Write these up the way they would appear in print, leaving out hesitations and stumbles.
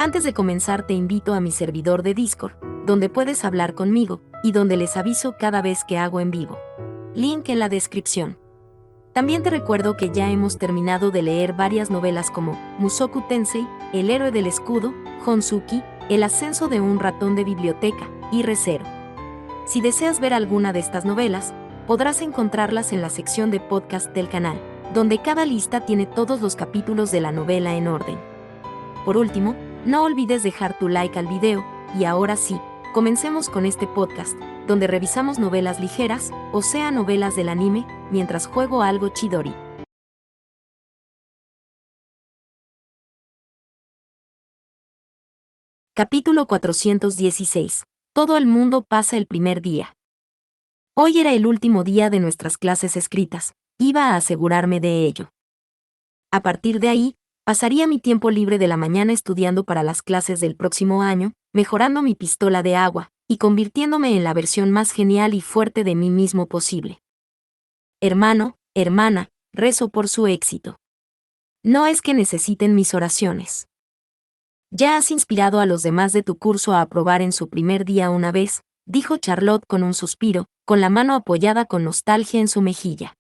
Antes de comenzar te invito a mi servidor de Discord, donde puedes hablar conmigo, y donde les aviso cada vez que hago en vivo. Link en la descripción. También te recuerdo que ya hemos terminado de leer varias novelas como Mushoku Tensei, El héroe del escudo, Honsuki, El ascenso de un ratón de biblioteca, y Re:Zero. Si deseas ver alguna de estas novelas, podrás encontrarlas en la sección de podcast del canal, donde cada lista tiene todos los capítulos de la novela en orden. Por último, no olvides dejar tu like al video, y ahora sí, comencemos con este podcast, donde revisamos novelas ligeras, o sea novelas del anime, mientras juego algo Chidori. Capítulo 416. Todo el mundo pasa el primer día. Hoy era el último día de nuestras clases escritas, iba a asegurarme de ello. A partir de ahí, pasaría mi tiempo libre de la mañana estudiando para las clases del próximo año, mejorando mi pistola de agua, y convirtiéndome en la versión más genial y fuerte de mí mismo posible. Hermano, hermana, rezo por su éxito. No es que necesiten mis oraciones. Ya has inspirado a los demás de tu curso a aprobar en su primer día una vez, dijo Charlotte con un suspiro, con la mano apoyada con nostalgia en su mejilla.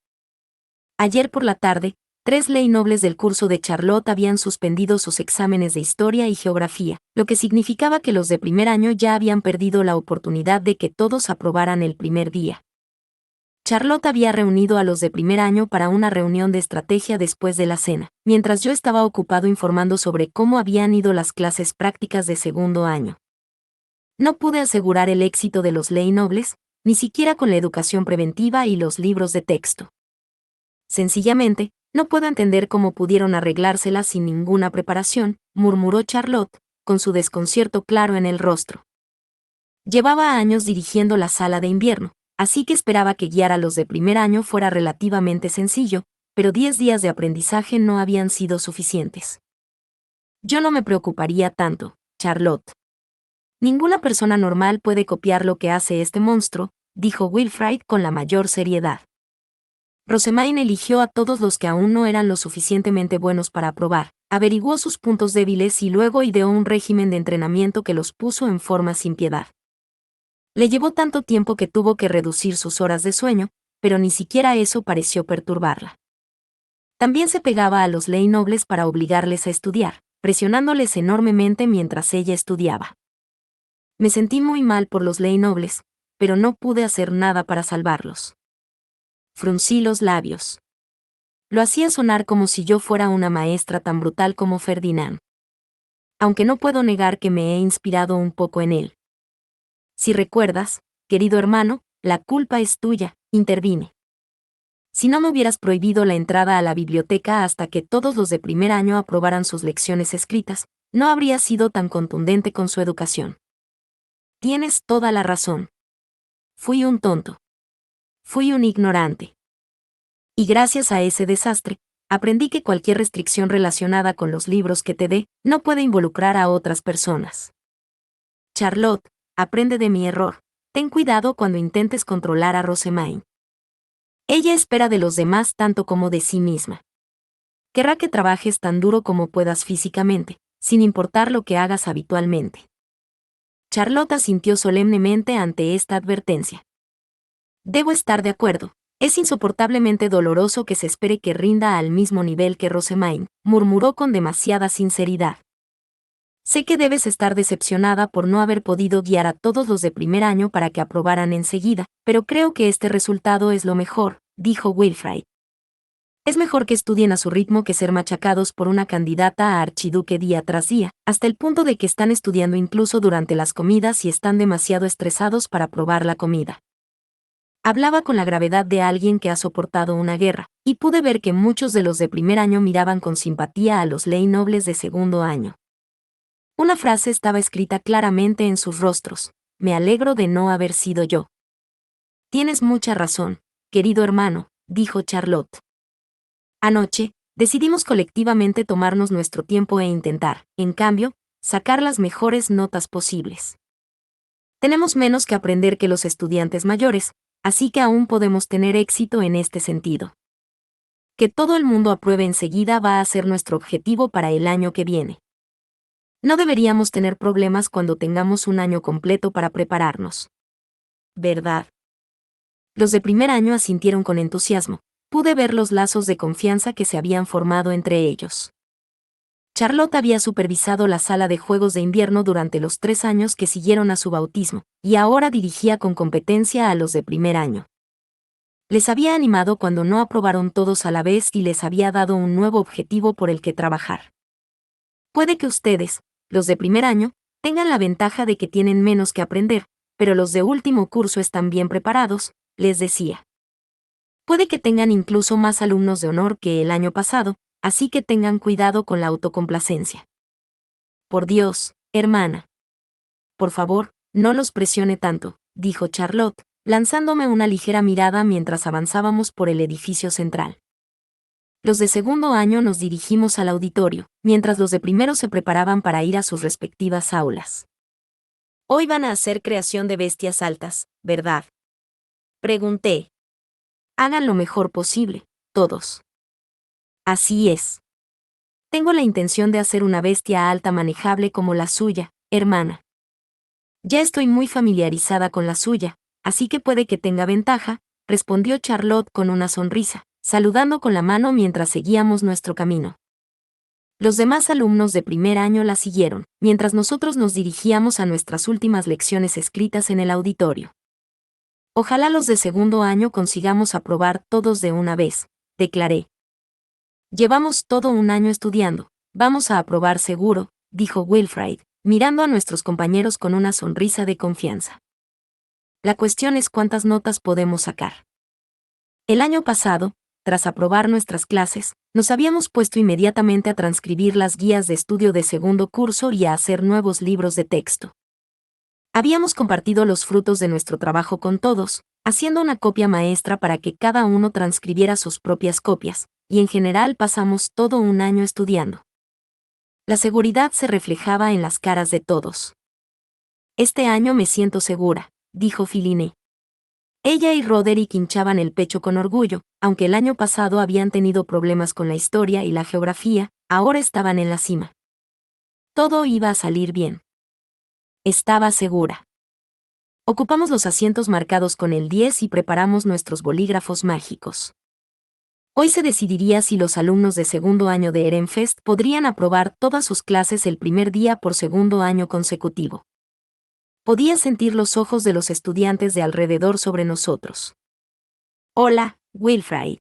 Ayer por la tarde, 3 ley nobles del curso de Charlotte habían suspendido sus exámenes de historia y geografía, lo que significaba que los de primer año ya habían perdido la oportunidad de que todos aprobaran el primer día. Charlotte había reunido a los de primer año para una reunión de estrategia después de la cena, mientras yo estaba ocupado informando sobre cómo habían ido las clases prácticas de segundo año. No pude asegurar el éxito de los ley nobles, ni siquiera con la educación preventiva y los libros de texto. Sencillamente, no puedo entender cómo pudieron arreglárselas sin ninguna preparación, murmuró Charlotte, con su desconcierto claro en el rostro. Llevaba años dirigiendo la sala de invierno, así que esperaba que guiar a los de primer año fuera relativamente sencillo, pero 10 días de aprendizaje no habían sido suficientes. Yo no me preocuparía tanto, Charlotte. Ninguna persona normal puede copiar lo que hace este monstruo, dijo Wilfrid con la mayor seriedad. Rosemaine eligió a todos los que aún no eran lo suficientemente buenos para aprobar, averiguó sus puntos débiles y luego ideó un régimen de entrenamiento que los puso en forma sin piedad. Le llevó tanto tiempo que tuvo que reducir sus horas de sueño, pero ni siquiera eso pareció perturbarla. También se pegaba a los ley nobles para obligarles a estudiar, presionándoles enormemente mientras ella estudiaba. Me sentí muy mal por los ley nobles, pero no pude hacer nada para salvarlos. Fruncí los labios. Lo hacía sonar como si yo fuera una maestra tan brutal como Ferdinand. Aunque no puedo negar que me he inspirado un poco en él. Si recuerdas, querido hermano, la culpa es tuya, intervine. Si no me hubieras prohibido la entrada a la biblioteca hasta que todos los de primer año aprobaran sus lecciones escritas, no habría sido tan contundente con su educación. Tienes toda la razón. Fui un tonto. Fui un ignorante. Y gracias a ese desastre, aprendí que cualquier restricción relacionada con los libros que te dé no puede involucrar a otras personas. Charlotte, aprende de mi error. Ten cuidado cuando intentes controlar a Rosemaine. Ella espera de los demás tanto como de sí misma. Querrá que trabajes tan duro como puedas físicamente, sin importar lo que hagas habitualmente. Charlotte asintió solemnemente ante esta advertencia. Debo estar de acuerdo. Es insoportablemente doloroso que se espere que rinda al mismo nivel que Rosemaine, murmuró con demasiada sinceridad. Sé que debes estar decepcionada por no haber podido guiar a todos los de primer año para que aprobaran enseguida, pero creo que este resultado es lo mejor, dijo Wilfrid. Es mejor que estudien a su ritmo que ser machacados por una candidata a archiduque día tras día, hasta el punto de que están estudiando incluso durante las comidas y están demasiado estresados para probar la comida. Hablaba con la gravedad de alguien que ha soportado una guerra, y pude ver que muchos de los de primer año miraban con simpatía a los ley nobles de segundo año. Una frase estaba escrita claramente en sus rostros: me alegro de no haber sido yo. Tienes mucha razón, querido hermano, dijo Charlotte. Anoche, decidimos colectivamente tomarnos nuestro tiempo e intentar, en cambio, sacar las mejores notas posibles. Tenemos menos que aprender que los estudiantes mayores, así que aún podemos tener éxito en este sentido. Que todo el mundo apruebe enseguida va a ser nuestro objetivo para el año que viene. No deberíamos tener problemas cuando tengamos un año completo para prepararnos. ¿Verdad? Los de primer año asintieron con entusiasmo. Pude ver los lazos de confianza que se habían formado entre ellos. Charlotte había supervisado la sala de juegos de invierno durante los 3 años que siguieron a su bautismo, y ahora dirigía con competencia a los de primer año. Les había animado cuando no aprobaron todos a la vez y les había dado un nuevo objetivo por el que trabajar. Puede que ustedes, los de primer año, tengan la ventaja de que tienen menos que aprender, pero los de último curso están bien preparados, les decía. Puede que tengan incluso más alumnos de honor que el año pasado, así que tengan cuidado con la autocomplacencia. Por Dios, hermana. Por favor, no los presione tanto, dijo Charlotte, lanzándome una ligera mirada mientras avanzábamos por el edificio central. Los de segundo año nos dirigimos al auditorio, mientras los de primero se preparaban para ir a sus respectivas aulas. Hoy van a hacer creación de bestias altas, ¿verdad? Pregunté. Hagan lo mejor posible, todos. Así es. Tengo la intención de hacer una bestia alta manejable como la suya, hermana. Ya estoy muy familiarizada con la suya, así que puede que tenga ventaja, respondió Charlotte con una sonrisa, saludando con la mano mientras seguíamos nuestro camino. Los demás alumnos de primer año la siguieron, mientras nosotros nos dirigíamos a nuestras últimas lecciones escritas en el auditorio. Ojalá los de segundo año consigamos aprobar todos de una vez, declaré. Llevamos todo un año estudiando, vamos a aprobar seguro, dijo Wilfrid, mirando a nuestros compañeros con una sonrisa de confianza. La cuestión es cuántas notas podemos sacar. El año pasado, tras aprobar nuestras clases, nos habíamos puesto inmediatamente a transcribir las guías de estudio de segundo curso y a hacer nuevos libros de texto. Habíamos compartido los frutos de nuestro trabajo con todos, haciendo una copia maestra para que cada uno transcribiera sus propias copias, y en general pasamos todo un año estudiando. La seguridad se reflejaba en las caras de todos. Este año me siento segura, dijo Philine. Ella y Roderick hinchaban el pecho con orgullo, aunque el año pasado habían tenido problemas con la historia y la geografía, ahora estaban en la cima. Todo iba a salir bien. Estaba segura. Ocupamos los asientos marcados con el 10 y preparamos nuestros bolígrafos mágicos. Hoy se decidiría si los alumnos de segundo año de Ehrenfest podrían aprobar todas sus clases el primer día por segundo año consecutivo. Podía sentir los ojos de los estudiantes de alrededor sobre nosotros. Hola, Wilfrid.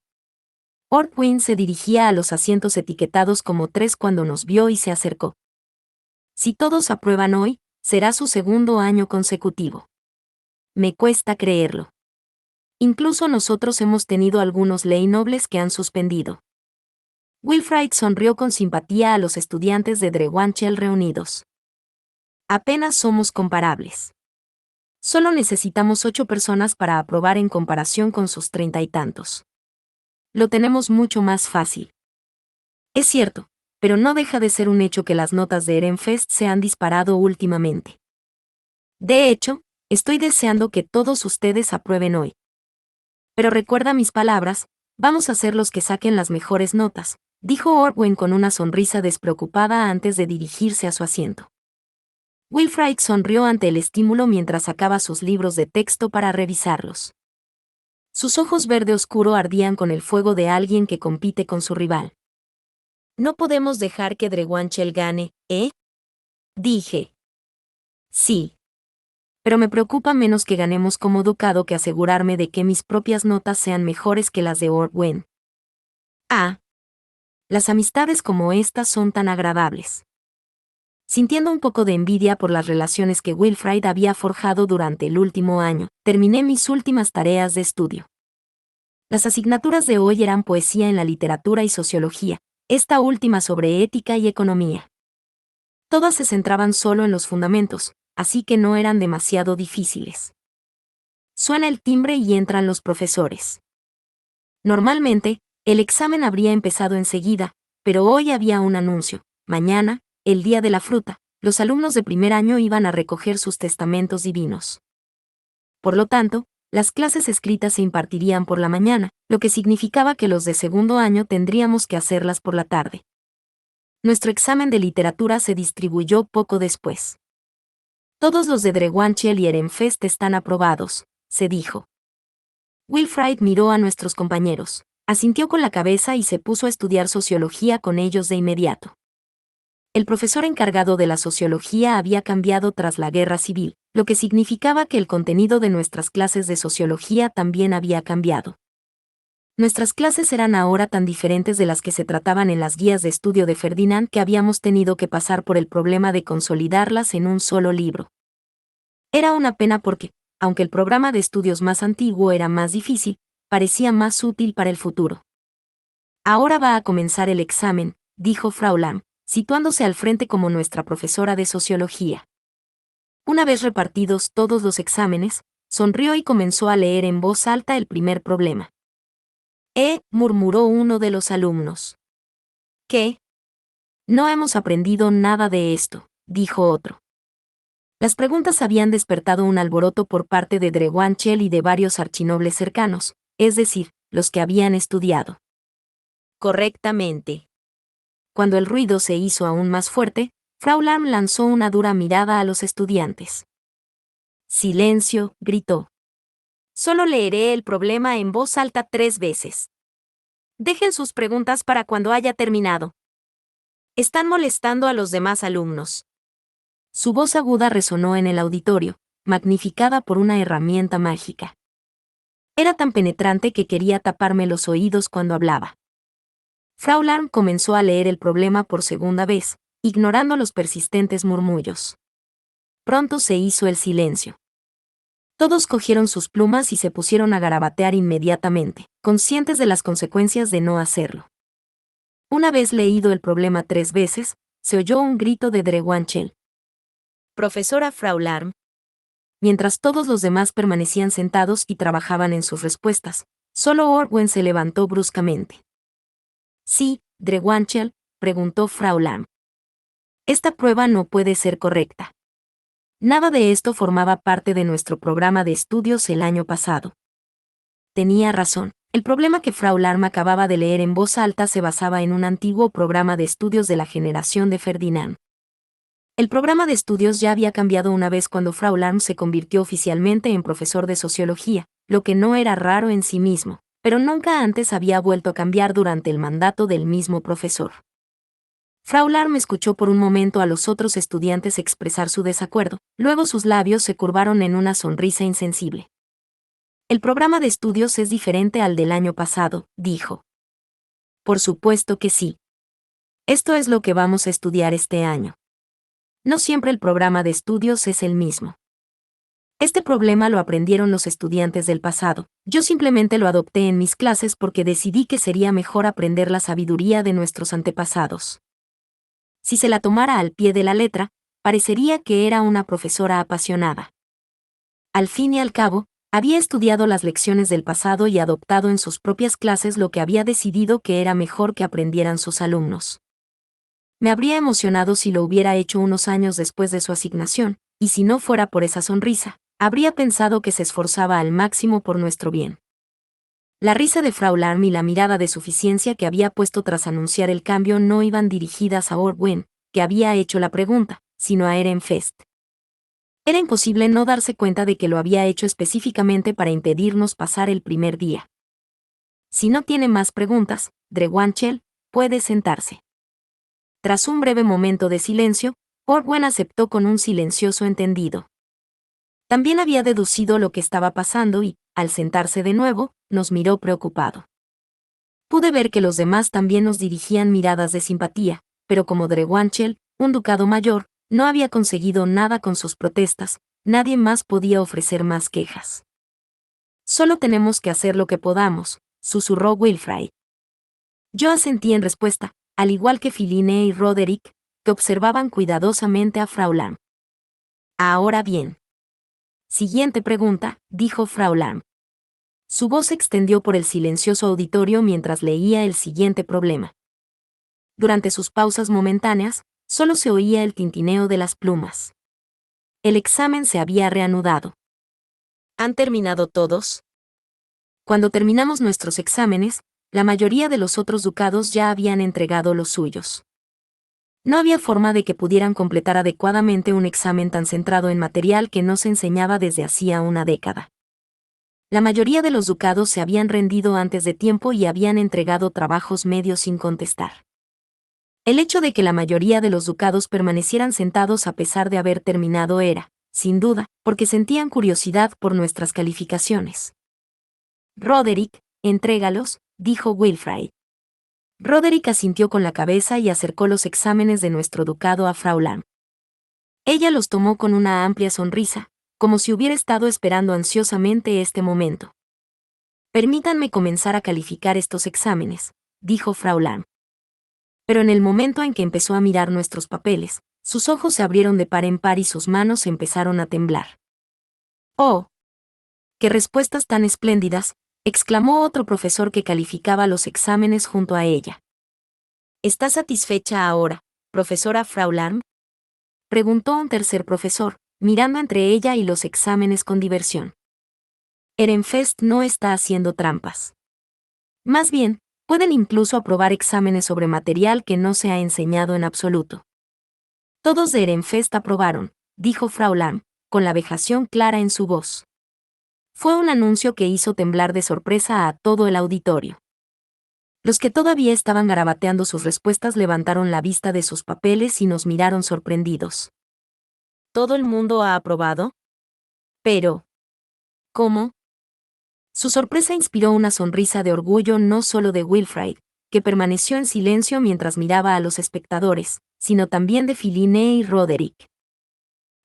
Ortwin se dirigía a los asientos etiquetados como 3 cuando nos vio y se acercó. Si todos aprueban hoy, será su segundo año consecutivo. Me cuesta creerlo. Incluso nosotros hemos tenido algunos ley nobles que han suspendido. Wilfrid sonrió con simpatía a los estudiantes de Drewanchel reunidos. Apenas somos comparables. Solo necesitamos 8 personas para aprobar en comparación con sus 30 y tantos. Lo tenemos mucho más fácil. Es cierto, pero no deja de ser un hecho que las notas de Ehrenfest se han disparado últimamente. De hecho, estoy deseando que todos ustedes aprueben hoy. Pero recuerda mis palabras, vamos a ser los que saquen las mejores notas, dijo Ortwin con una sonrisa despreocupada antes de dirigirse a su asiento. Wilfrid sonrió ante el estímulo mientras sacaba sus libros de texto para revisarlos. Sus ojos verde oscuro ardían con el fuego de alguien que compite con su rival. No podemos dejar que Drewanchel gane, ¿eh? Dije. Sí. Pero me preocupa menos que ganemos como ducado que asegurarme de que mis propias notas sean mejores que las de Ortwin. Ah. Las amistades como estas son tan agradables. Sintiendo un poco de envidia por las relaciones que Wilfrid había forjado durante el último año, terminé mis últimas tareas de estudio. Las asignaturas de hoy eran poesía en la literatura y sociología, esta última sobre ética y economía. Todas se centraban solo en los fundamentos, así que no eran demasiado difíciles. Suena el timbre y entran los profesores. Normalmente, el examen habría empezado enseguida, pero hoy había un anuncio. Mañana, el día de la fruta, los alumnos de primer año iban a recoger sus testamentos divinos. Por lo tanto, las clases escritas se impartirían por la mañana, lo que significaba que los de segundo año tendríamos que hacerlas por la tarde. Nuestro examen de literatura se distribuyó poco después. Todos los de Drewanchel y Ehrenfest están aprobados, se dijo. Wilfrid miró a nuestros compañeros, asintió con la cabeza y se puso a estudiar sociología con ellos de inmediato. El profesor encargado de la sociología había cambiado tras la guerra civil, lo que significaba que el contenido de nuestras clases de sociología también había cambiado. Nuestras clases eran ahora tan diferentes de las que se trataban en las guías de estudio de Ferdinand que habíamos tenido que pasar por el problema de consolidarlas en un solo libro. Era una pena porque, aunque el programa de estudios más antiguo era más difícil, parecía más útil para el futuro. Ahora va a comenzar el examen, dijo Frau Lamm, situándose al frente como nuestra profesora de sociología. Una vez repartidos todos los exámenes, sonrió y comenzó a leer en voz alta el primer problema. Murmuró uno de los alumnos. ¿Qué? No hemos aprendido nada de esto, dijo otro. Las preguntas habían despertado un alboroto por parte de Drewanchel y de varios archinobles cercanos, es decir, los que habían estudiado correctamente. Cuando el ruido se hizo aún más fuerte, Frau Lamm lanzó una dura mirada a los estudiantes. Silencio, gritó. Solo leeré el problema en voz alta 3 veces. Dejen sus preguntas para cuando haya terminado. Están molestando a los demás alumnos. Su voz aguda resonó en el auditorio, magnificada por una herramienta mágica. Era tan penetrante que quería taparme los oídos cuando hablaba. Frau Lamm comenzó a leer el problema por segunda vez, ignorando los persistentes murmullos. Pronto se hizo el silencio. Todos cogieron sus plumas y se pusieron a garabatear inmediatamente, conscientes de las consecuencias de no hacerlo. Una vez leído el problema 3 veces, se oyó un grito de Drewanchel. Profesora Frau Lamm. Mientras todos los demás permanecían sentados y trabajaban en sus respuestas, solo Orwen se levantó bruscamente. Sí, Drewanchel, preguntó Frau Lamm. Esta prueba no puede ser correcta. Nada de esto formaba parte de nuestro programa de estudios el año pasado. Tenía razón. El problema que Frau Lamm acababa de leer en voz alta se basaba en un antiguo programa de estudios de la generación de Ferdinand. El programa de estudios ya había cambiado una vez cuando Frau Lamm se convirtió oficialmente en profesor de sociología, lo que no era raro en sí mismo, pero nunca antes había vuelto a cambiar durante el mandato del mismo profesor. Frau Lamm escuchó por un momento a los otros estudiantes expresar su desacuerdo, luego sus labios se curvaron en una sonrisa insensible. El programa de estudios es diferente al del año pasado, dijo. Por supuesto que sí. Esto es lo que vamos a estudiar este año. No siempre el programa de estudios es el mismo. Este problema lo aprendieron los estudiantes del pasado, yo simplemente lo adopté en mis clases porque decidí que sería mejor aprender la sabiduría de nuestros antepasados. Si se la tomara al pie de la letra, parecería que era una profesora apasionada. Al fin y al cabo, había estudiado las lecciones del pasado y adoptado en sus propias clases lo que había decidido que era mejor que aprendieran sus alumnos. Me habría emocionado si lo hubiera hecho unos años después de su asignación, y si no fuera por esa sonrisa, habría pensado que se esforzaba al máximo por nuestro bien. La risa de Frau Lamm y la mirada de suficiencia que había puesto tras anunciar el cambio no iban dirigidas a Orwen, que había hecho la pregunta, sino a Ehrenfest. Era imposible no darse cuenta de que lo había hecho específicamente para impedirnos pasar el primer día. Si no tiene más preguntas, Drewanchel, puede sentarse. Tras un breve momento de silencio, Orwen aceptó con un silencioso entendido. También había deducido lo que estaba pasando y, al sentarse de nuevo, nos miró preocupado. Pude ver que los demás también nos dirigían miradas de simpatía, pero como Drewanchel, un ducado mayor, no había conseguido nada con sus protestas, nadie más podía ofrecer más quejas. Solo tenemos que hacer lo que podamos, susurró Wilfrid. Yo asentí en respuesta, al igual que Philine y Roderick, que observaban cuidadosamente a Frau Lamm. Ahora bien. Siguiente pregunta, dijo Frau Lamm. Su voz se extendió por el silencioso auditorio mientras leía el siguiente problema. Durante sus pausas momentáneas, solo se oía el tintineo de las plumas. El examen se había reanudado. ¿Han terminado todos? Cuando terminamos nuestros exámenes, la mayoría de los otros ducados ya habían entregado los suyos. No había forma de que pudieran completar adecuadamente un examen tan centrado en material que no se enseñaba desde hacía una década. La mayoría de los ducados se habían rendido antes de tiempo y habían entregado trabajos medios sin contestar. El hecho de que la mayoría de los ducados permanecieran sentados a pesar de haber terminado era, sin duda, porque sentían curiosidad por nuestras calificaciones. Roderick, entrégalos, dijo Wilfrid. Roderick asintió con la cabeza y acercó los exámenes de nuestro ducado a Frau Lamb. Ella los tomó con una amplia sonrisa, como si hubiera estado esperando ansiosamente este momento. Permítanme comenzar a calificar estos exámenes, dijo Frau Lamb. Pero en el momento en que empezó a mirar nuestros papeles, sus ojos se abrieron de par en par y sus manos empezaron a temblar. ¡Oh! ¡Qué respuestas tan espléndidas!, exclamó otro profesor que calificaba los exámenes junto a ella. ¿Está satisfecha ahora, profesora Frau Lamb?, preguntó un tercer profesor, mirando entre ella y los exámenes con diversión. Ehrenfest no está haciendo trampas. Más bien, pueden incluso aprobar exámenes sobre material que no se ha enseñado en absoluto. Todos de Ehrenfest aprobaron, dijo Frau Lamb, con la vejación clara en su voz. Fue un anuncio que hizo temblar de sorpresa a todo el auditorio. Los que todavía estaban garabateando sus respuestas levantaron la vista de sus papeles y nos miraron sorprendidos. ¿Todo el mundo ha aprobado? Pero, ¿cómo? Su sorpresa inspiró una sonrisa de orgullo no solo de Wilfrid, que permaneció en silencio mientras miraba a los espectadores, sino también de Philine y Roderick.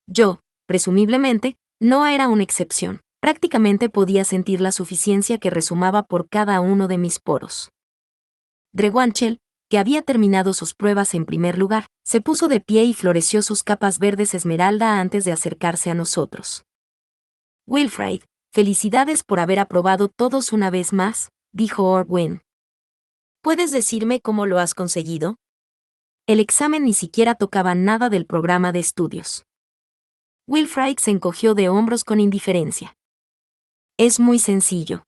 Yo, presumiblemente, no era una excepción. Prácticamente podía sentir la suficiencia que resumaba por cada uno de mis poros. Drewanchel, que había terminado sus pruebas en primer lugar, se puso de pie y floreció sus capas verdes esmeralda antes de acercarse a nosotros. Wilfrid, felicidades por haber aprobado todos una vez más, dijo Orwin. ¿Puedes decirme cómo lo has conseguido? El examen ni siquiera tocaba nada del programa de estudios. Wilfrid se encogió de hombros con indiferencia. Es muy sencillo.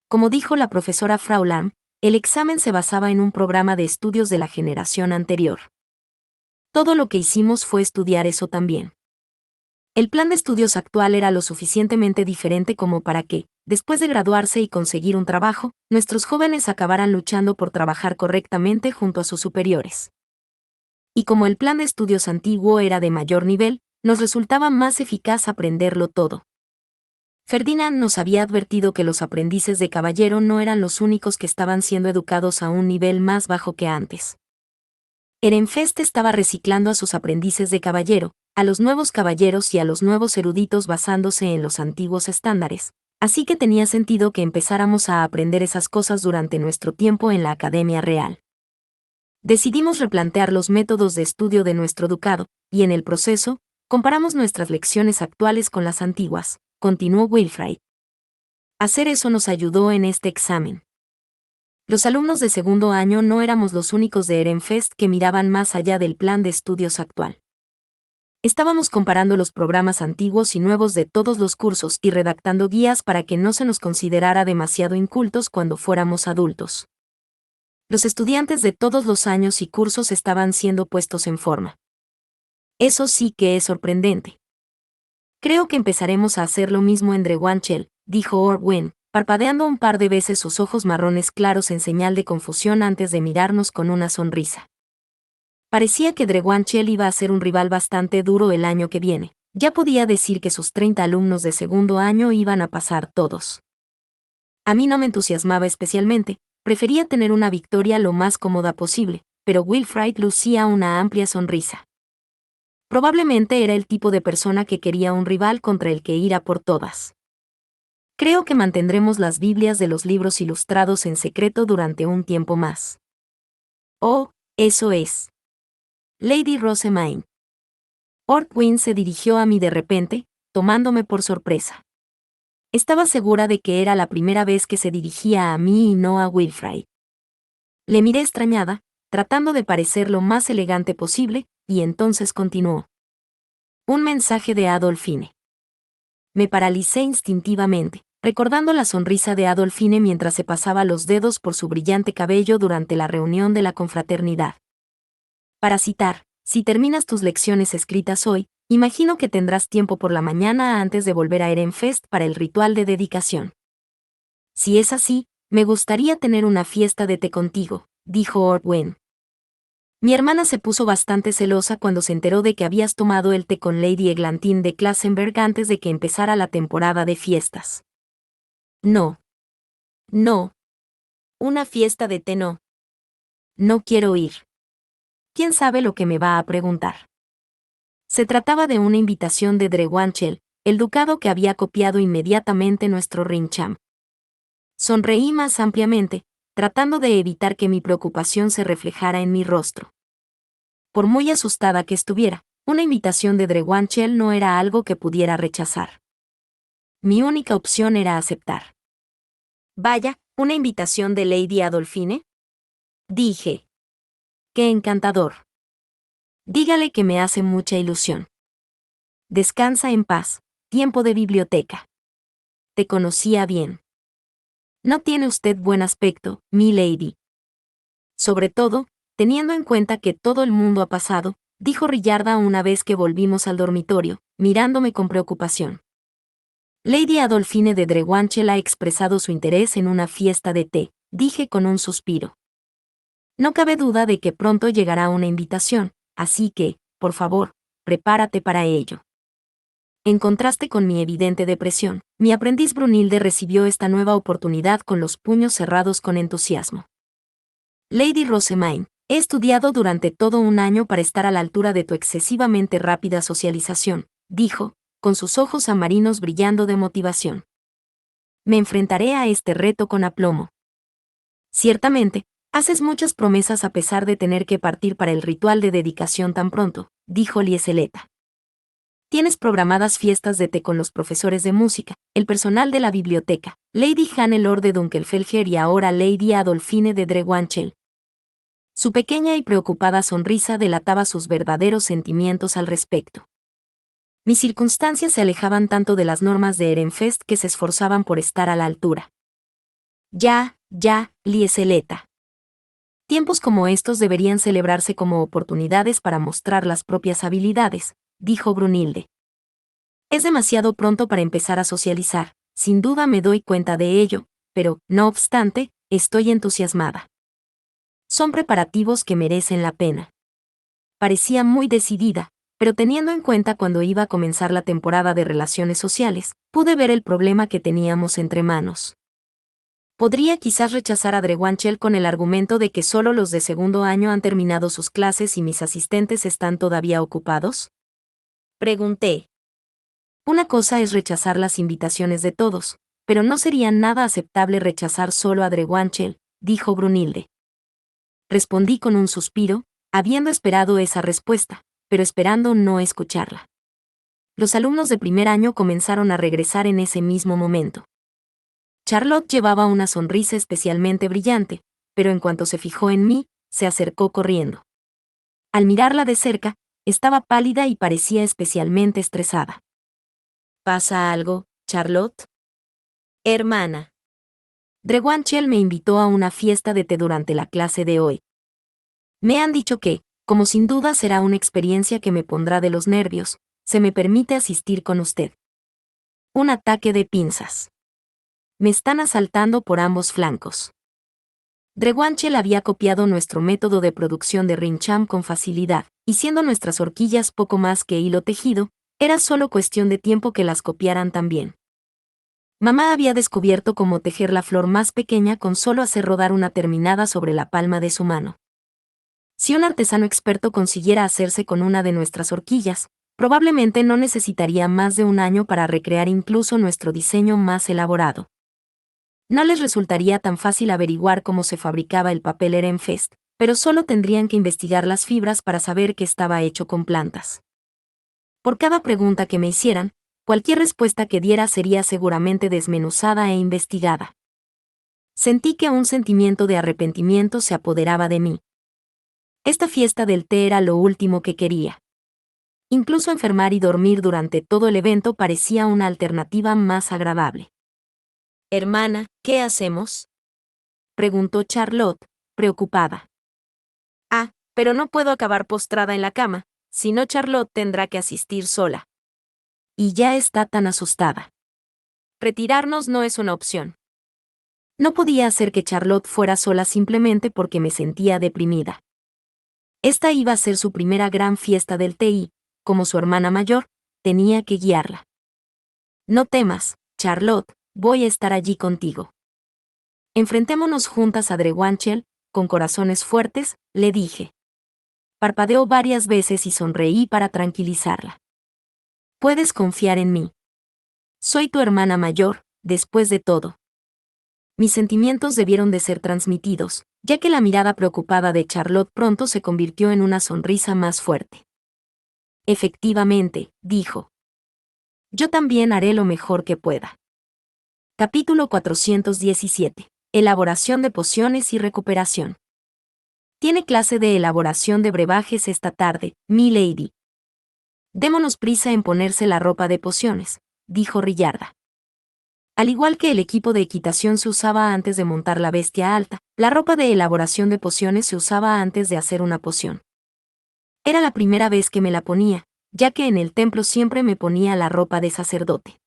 Como dijo la profesora Frau Lamb, el examen se basaba en un programa de estudios de la generación anterior. Todo lo que hicimos fue estudiar eso también. El plan de estudios actual era lo suficientemente diferente como para que, después de graduarse y conseguir un trabajo, nuestros jóvenes acabaran luchando por trabajar correctamente junto a sus superiores. Y como el plan de estudios antiguo era de mayor nivel, nos resultaba más eficaz aprenderlo todo. Ferdinand nos había advertido que los aprendices de caballero no eran los únicos que estaban siendo educados a un nivel más bajo que antes. Ehrenfest estaba reciclando a sus aprendices de caballero, a los nuevos caballeros y a los nuevos eruditos basándose en los antiguos estándares, así que tenía sentido que empezáramos a aprender esas cosas durante nuestro tiempo en la Academia Real. Decidimos replantear los métodos de estudio de nuestro ducado, y en el proceso, comparamos nuestras lecciones actuales con las antiguas, continuó Wilfrid. Hacer eso nos ayudó en este examen. Los alumnos de segundo año no éramos los únicos de Ehrenfest que miraban más allá del plan de estudios actual. Estábamos comparando los programas antiguos y nuevos de todos los cursos y redactando guías para que no se nos considerara demasiado incultos cuando fuéramos adultos. Los estudiantes de todos los años y cursos estaban siendo puestos en forma. Eso sí que es sorprendente. Creo que empezaremos a hacer lo mismo en Drewanchel, dijo Orwin, parpadeando un par de veces sus ojos marrones claros en señal de confusión antes de mirarnos con una sonrisa. Parecía que Drewanchel iba a ser un rival bastante duro el año que viene. Ya podía decir que sus 30 alumnos de segundo año iban a pasar todos. A mí no me entusiasmaba especialmente, prefería tener una victoria lo más cómoda posible, pero Wilfrid lucía una amplia sonrisa. Probablemente era el tipo de persona que quería un rival contra el que ir a por todas. Creo que mantendremos las Biblias de los libros ilustrados en secreto durante un tiempo más. Oh, eso es. Lady Rosamine. Orwin se dirigió a mí de repente, tomándome por sorpresa. Estaba segura de que era la primera vez que se dirigía a mí y no a Wilfrid. Le miré extrañada, tratando de parecer lo más elegante posible, y entonces continuó. Un mensaje de Adolfine. Me paralicé instintivamente, recordando la sonrisa de Adolfine mientras se pasaba los dedos por su brillante cabello durante la reunión de la confraternidad. Para citar, si terminas tus lecciones escritas hoy, imagino que tendrás tiempo por la mañana antes de volver a Ehrenfest para el ritual de dedicación. Si es así, me gustaría tener una fiesta de té contigo, dijo Orwen. Mi hermana se puso bastante celosa cuando se enteró de que habías tomado el té con Lady Eglantín de Klassenberg antes de que empezara la temporada de fiestas. No. No. Una fiesta de té no. No quiero ir. ¿Quién sabe lo que me va a preguntar? Se trataba de una invitación de Drewanchel, el ducado que había copiado inmediatamente nuestro Rincham. Sonreí más ampliamente, tratando de evitar que mi preocupación se reflejara en mi rostro. Por muy asustada que estuviera, una invitación de Drewanchel no era algo que pudiera rechazar. Mi única opción era aceptar. Vaya, ¿una invitación de Lady Adolfine? Dije. ¡Qué encantador! Dígale que me hace mucha ilusión. Descansa en paz, tiempo de biblioteca. Te conocía bien. No tiene usted buen aspecto, mi lady. Sobre todo, teniendo en cuenta que todo el mundo ha pasado, dijo Rillarda una vez que volvimos al dormitorio, mirándome con preocupación. Lady Adolfine de Drewanchel ha expresado su interés en una fiesta de té, dije con un suspiro. No cabe duda de que pronto llegará una invitación, así que, por favor, prepárate para ello. En contraste con mi evidente depresión, mi aprendiz Brunilde recibió esta nueva oportunidad con los puños cerrados con entusiasmo. Lady Rosamine, he estudiado durante todo un año para estar a la altura de tu excesivamente rápida socialización, dijo, con sus ojos amarinos brillando de motivación. Me enfrentaré a este reto con aplomo. Ciertamente, haces muchas promesas a pesar de tener que partir para el ritual de dedicación tan pronto, dijo Lieseleta. Tienes programadas fiestas de té con los profesores de música, el personal de la biblioteca, Lady Hannelore de Dunkelfelger y ahora Lady Adolfine de Drewanchel. Su pequeña y preocupada sonrisa delataba sus verdaderos sentimientos al respecto. Mis circunstancias se alejaban tanto de las normas de Ehrenfest que se esforzaban por estar a la altura. Ya, Lieseleta. Tiempos como estos deberían celebrarse como oportunidades para mostrar las propias habilidades, dijo Brunilde. Es demasiado pronto para empezar a socializar, sin duda me doy cuenta de ello, pero, no obstante, estoy entusiasmada. Son preparativos que merecen la pena. Parecía muy decidida, pero teniendo en cuenta cuando iba a comenzar la temporada de relaciones sociales, pude ver el problema que teníamos entre manos. ¿Podría quizás rechazar a Drewanchel con el argumento de que solo los de segundo año han terminado sus clases y mis asistentes están todavía ocupados? Pregunté. Una cosa es rechazar las invitaciones de todos, pero no sería nada aceptable rechazar solo a Drewanchel, dijo Brunilde. Respondí con un suspiro, habiendo esperado esa respuesta, pero esperando no escucharla. Los alumnos de primer año comenzaron a regresar en ese mismo momento. Charlotte llevaba una sonrisa especialmente brillante, pero en cuanto se fijó en mí, se acercó corriendo. Al mirarla de cerca, estaba pálida y parecía especialmente estresada. ¿Pasa algo, Charlotte? Hermana. Drewanchel me invitó a una fiesta de té durante la clase de hoy. Me han dicho que, como sin duda será una experiencia que me pondrá de los nervios, se me permite asistir con usted. Un ataque de pinzas. Me están asaltando por ambos flancos. Drewanchel había copiado nuestro método de producción de Rincham con facilidad, y siendo nuestras horquillas poco más que hilo tejido, era solo cuestión de tiempo que las copiaran también. Mamá había descubierto cómo tejer la flor más pequeña con solo hacer rodar una terminada sobre la palma de su mano. Si un artesano experto consiguiera hacerse con una de nuestras horquillas, probablemente no necesitaría más de un año para recrear incluso nuestro diseño más elaborado. No les resultaría tan fácil averiguar cómo se fabricaba el papel Ehrenfest, pero solo tendrían que investigar las fibras para saber que estaba hecho con plantas. Por cada pregunta que me hicieran, cualquier respuesta que diera sería seguramente desmenuzada e investigada. Sentí que un sentimiento de arrepentimiento se apoderaba de mí. Esta fiesta del té era lo último que quería. Incluso enfermar y dormir durante todo el evento parecía una alternativa más agradable. Hermana, ¿qué hacemos? Preguntó Charlotte, preocupada. Pero no puedo acabar postrada en la cama, si no Charlotte tendrá que asistir sola. Y ya está tan asustada. Retirarnos no es una opción. No podía hacer que Charlotte fuera sola simplemente porque me sentía deprimida. Esta iba a ser su primera gran fiesta del té y, como su hermana mayor, tenía que guiarla. No temas, Charlotte, voy a estar allí contigo. Enfrentémonos juntas a Drewanchel, con corazones fuertes, le dije. Parpadeó varias veces y sonreí para tranquilizarla. Puedes confiar en mí. Soy tu hermana mayor, después de todo. Mis sentimientos debieron de ser transmitidos, ya que la mirada preocupada de Charlotte pronto se convirtió en una sonrisa más fuerte. Efectivamente, dijo. Yo también haré lo mejor que pueda. Capítulo 417. Elaboración de pociones y recuperación. Tiene clase de elaboración de brebajes esta tarde, mi lady. Démonos prisa en ponerse la ropa de pociones, dijo Rillarda. Al igual que el equipo de equitación se usaba antes de montar la bestia alta, la ropa de elaboración de pociones se usaba antes de hacer una poción. Era la primera vez que me la ponía, ya que en el templo siempre me ponía la ropa de sacerdote.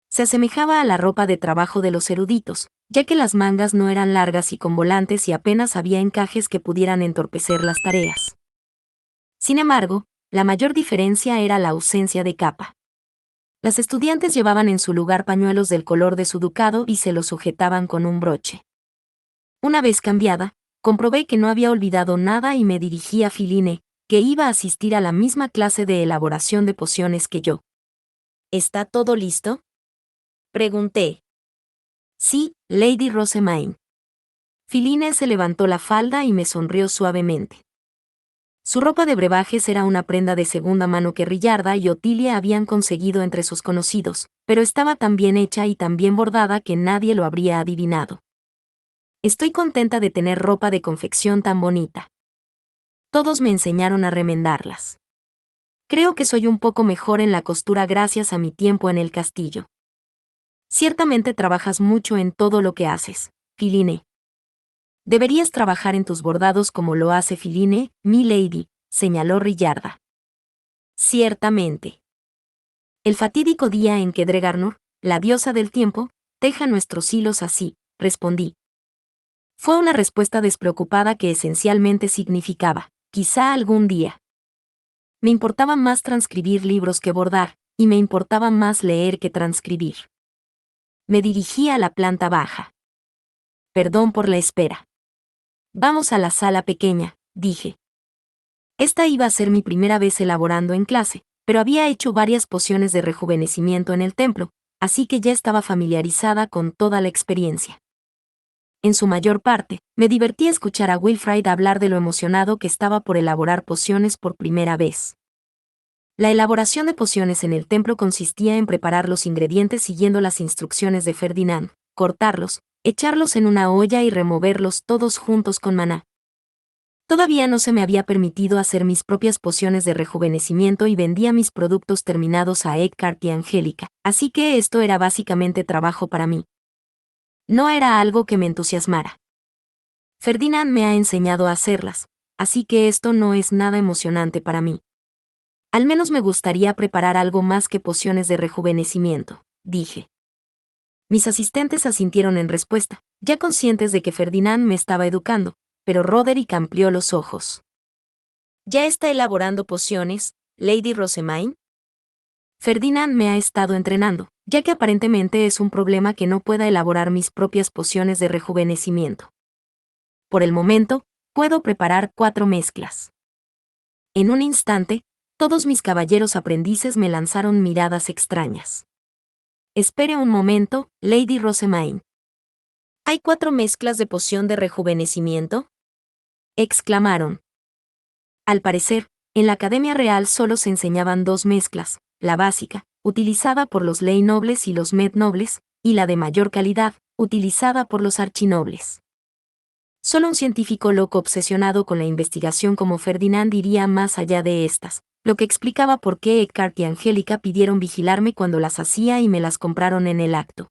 Se asemejaba a la ropa de trabajo de los eruditos, ya que las mangas no eran largas y con volantes y apenas había encajes que pudieran entorpecer las tareas. Sin embargo, la mayor diferencia era la ausencia de capa. Las estudiantes llevaban en su lugar pañuelos del color de su ducado y se los sujetaban con un broche. Una vez cambiada, comprobé que no había olvidado nada y me dirigí a Filine, que iba a asistir a la misma clase de elaboración de pociones que yo. ¿Está todo listo?, pregunté. Sí, Lady Rosemaine. Filine se levantó la falda y me sonrió suavemente. Su ropa de brebajes era una prenda de segunda mano que Rillarda y Otilia habían conseguido entre sus conocidos, pero estaba tan bien hecha y tan bien bordada que nadie lo habría adivinado. Estoy contenta de tener ropa de confección tan bonita. Todos me enseñaron a remendarlas. Creo que soy un poco mejor en la costura gracias a mi tiempo en el castillo. Ciertamente trabajas mucho en todo lo que haces, Filine. Deberías trabajar en tus bordados como lo hace Filine, mi lady, señaló Rillarda. Ciertamente. El fatídico día en que Dregarnur, la diosa del tiempo, teja nuestros hilos así, respondí. Fue una respuesta despreocupada que esencialmente significaba, quizá algún día. Me importaba más transcribir libros que bordar, y me importaba más leer que transcribir. Me dirigí a la planta baja. Perdón por la espera. Vamos a la sala pequeña, dije. Esta iba a ser mi primera vez elaborando en clase, pero había hecho varias pociones de rejuvenecimiento en el templo, así que ya estaba familiarizada con toda la experiencia. En su mayor parte, me divertí escuchar a Wilfrid hablar de lo emocionado que estaba por elaborar pociones por primera vez. La elaboración de pociones en el templo consistía en preparar los ingredientes siguiendo las instrucciones de Ferdinand, cortarlos, echarlos en una olla y removerlos todos juntos con maná. Todavía no se me había permitido hacer mis propias pociones de rejuvenecimiento y vendía mis productos terminados a Eckhart y Angélica, así que esto era básicamente trabajo para mí. No era algo que me entusiasmara. Ferdinand me ha enseñado a hacerlas, así que esto no es nada emocionante para mí. Al menos me gustaría preparar algo más que pociones de rejuvenecimiento, dije. Mis asistentes asintieron en respuesta, ya conscientes de que Ferdinand me estaba educando, pero Roderick amplió los ojos. ¿Ya está elaborando pociones, Lady Rosemaine? Ferdinand me ha estado entrenando, ya que aparentemente es un problema que no pueda elaborar mis propias pociones de rejuvenecimiento. Por el momento, puedo preparar 4 mezclas. En un instante, todos mis caballeros aprendices me lanzaron miradas extrañas. Espere un momento, Lady Rosemaine. ¿Hay 4 mezclas de poción de rejuvenecimiento?, exclamaron. Al parecer, en la Academia Real solo se enseñaban 2 mezclas, la básica, utilizada por los ley nobles y los med nobles, y la de mayor calidad, utilizada por los archinobles. Solo un científico loco obsesionado con la investigación como Ferdinand iría más allá de estas, lo que explicaba por qué Eckhart y Angélica pidieron vigilarme cuando las hacía y me las compraron en el acto.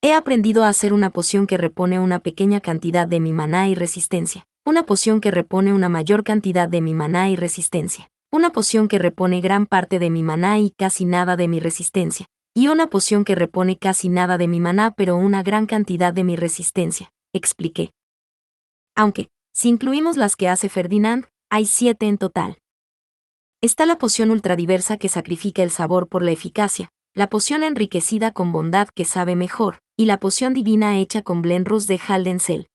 He aprendido a hacer una poción que repone una pequeña cantidad de mi maná y resistencia, Una poción que repone una mayor cantidad de mi maná y resistencia. Una poción que repone gran parte de mi maná y casi nada de mi resistencia. Y una poción que repone casi nada de mi maná pero una gran cantidad de mi resistencia, expliqué. Aunque, si incluimos las que hace Ferdinand, hay 7 en total. Está la poción ultradiversa que sacrifica el sabor por la eficacia, la poción enriquecida con bondad que sabe mejor, y la poción divina hecha con Blenrus de Haldensel.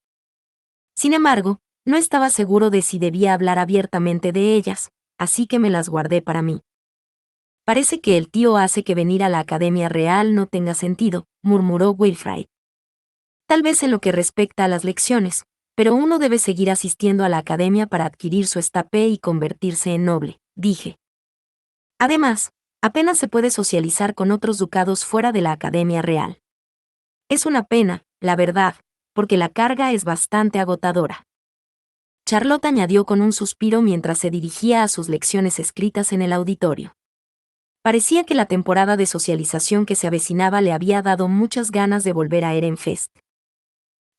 Sin embargo, no estaba seguro de si debía hablar abiertamente de ellas, así que me las guardé para mí. Parece que el tío hace que venir a la Academia Real no tenga sentido, murmuró Wilfrid. Tal vez en lo que respecta a las lecciones, pero uno debe seguir asistiendo a la academia para adquirir su estape y convertirse en noble, dije. Además, apenas se puede socializar con otros ducados fuera de la Academia Real. Es una pena, la verdad, porque la carga es bastante agotadora. Charlotte añadió con un suspiro mientras se dirigía a sus lecciones escritas en el auditorio. Parecía que la temporada de socialización que se avecinaba le había dado muchas ganas de volver a Ehrenfest.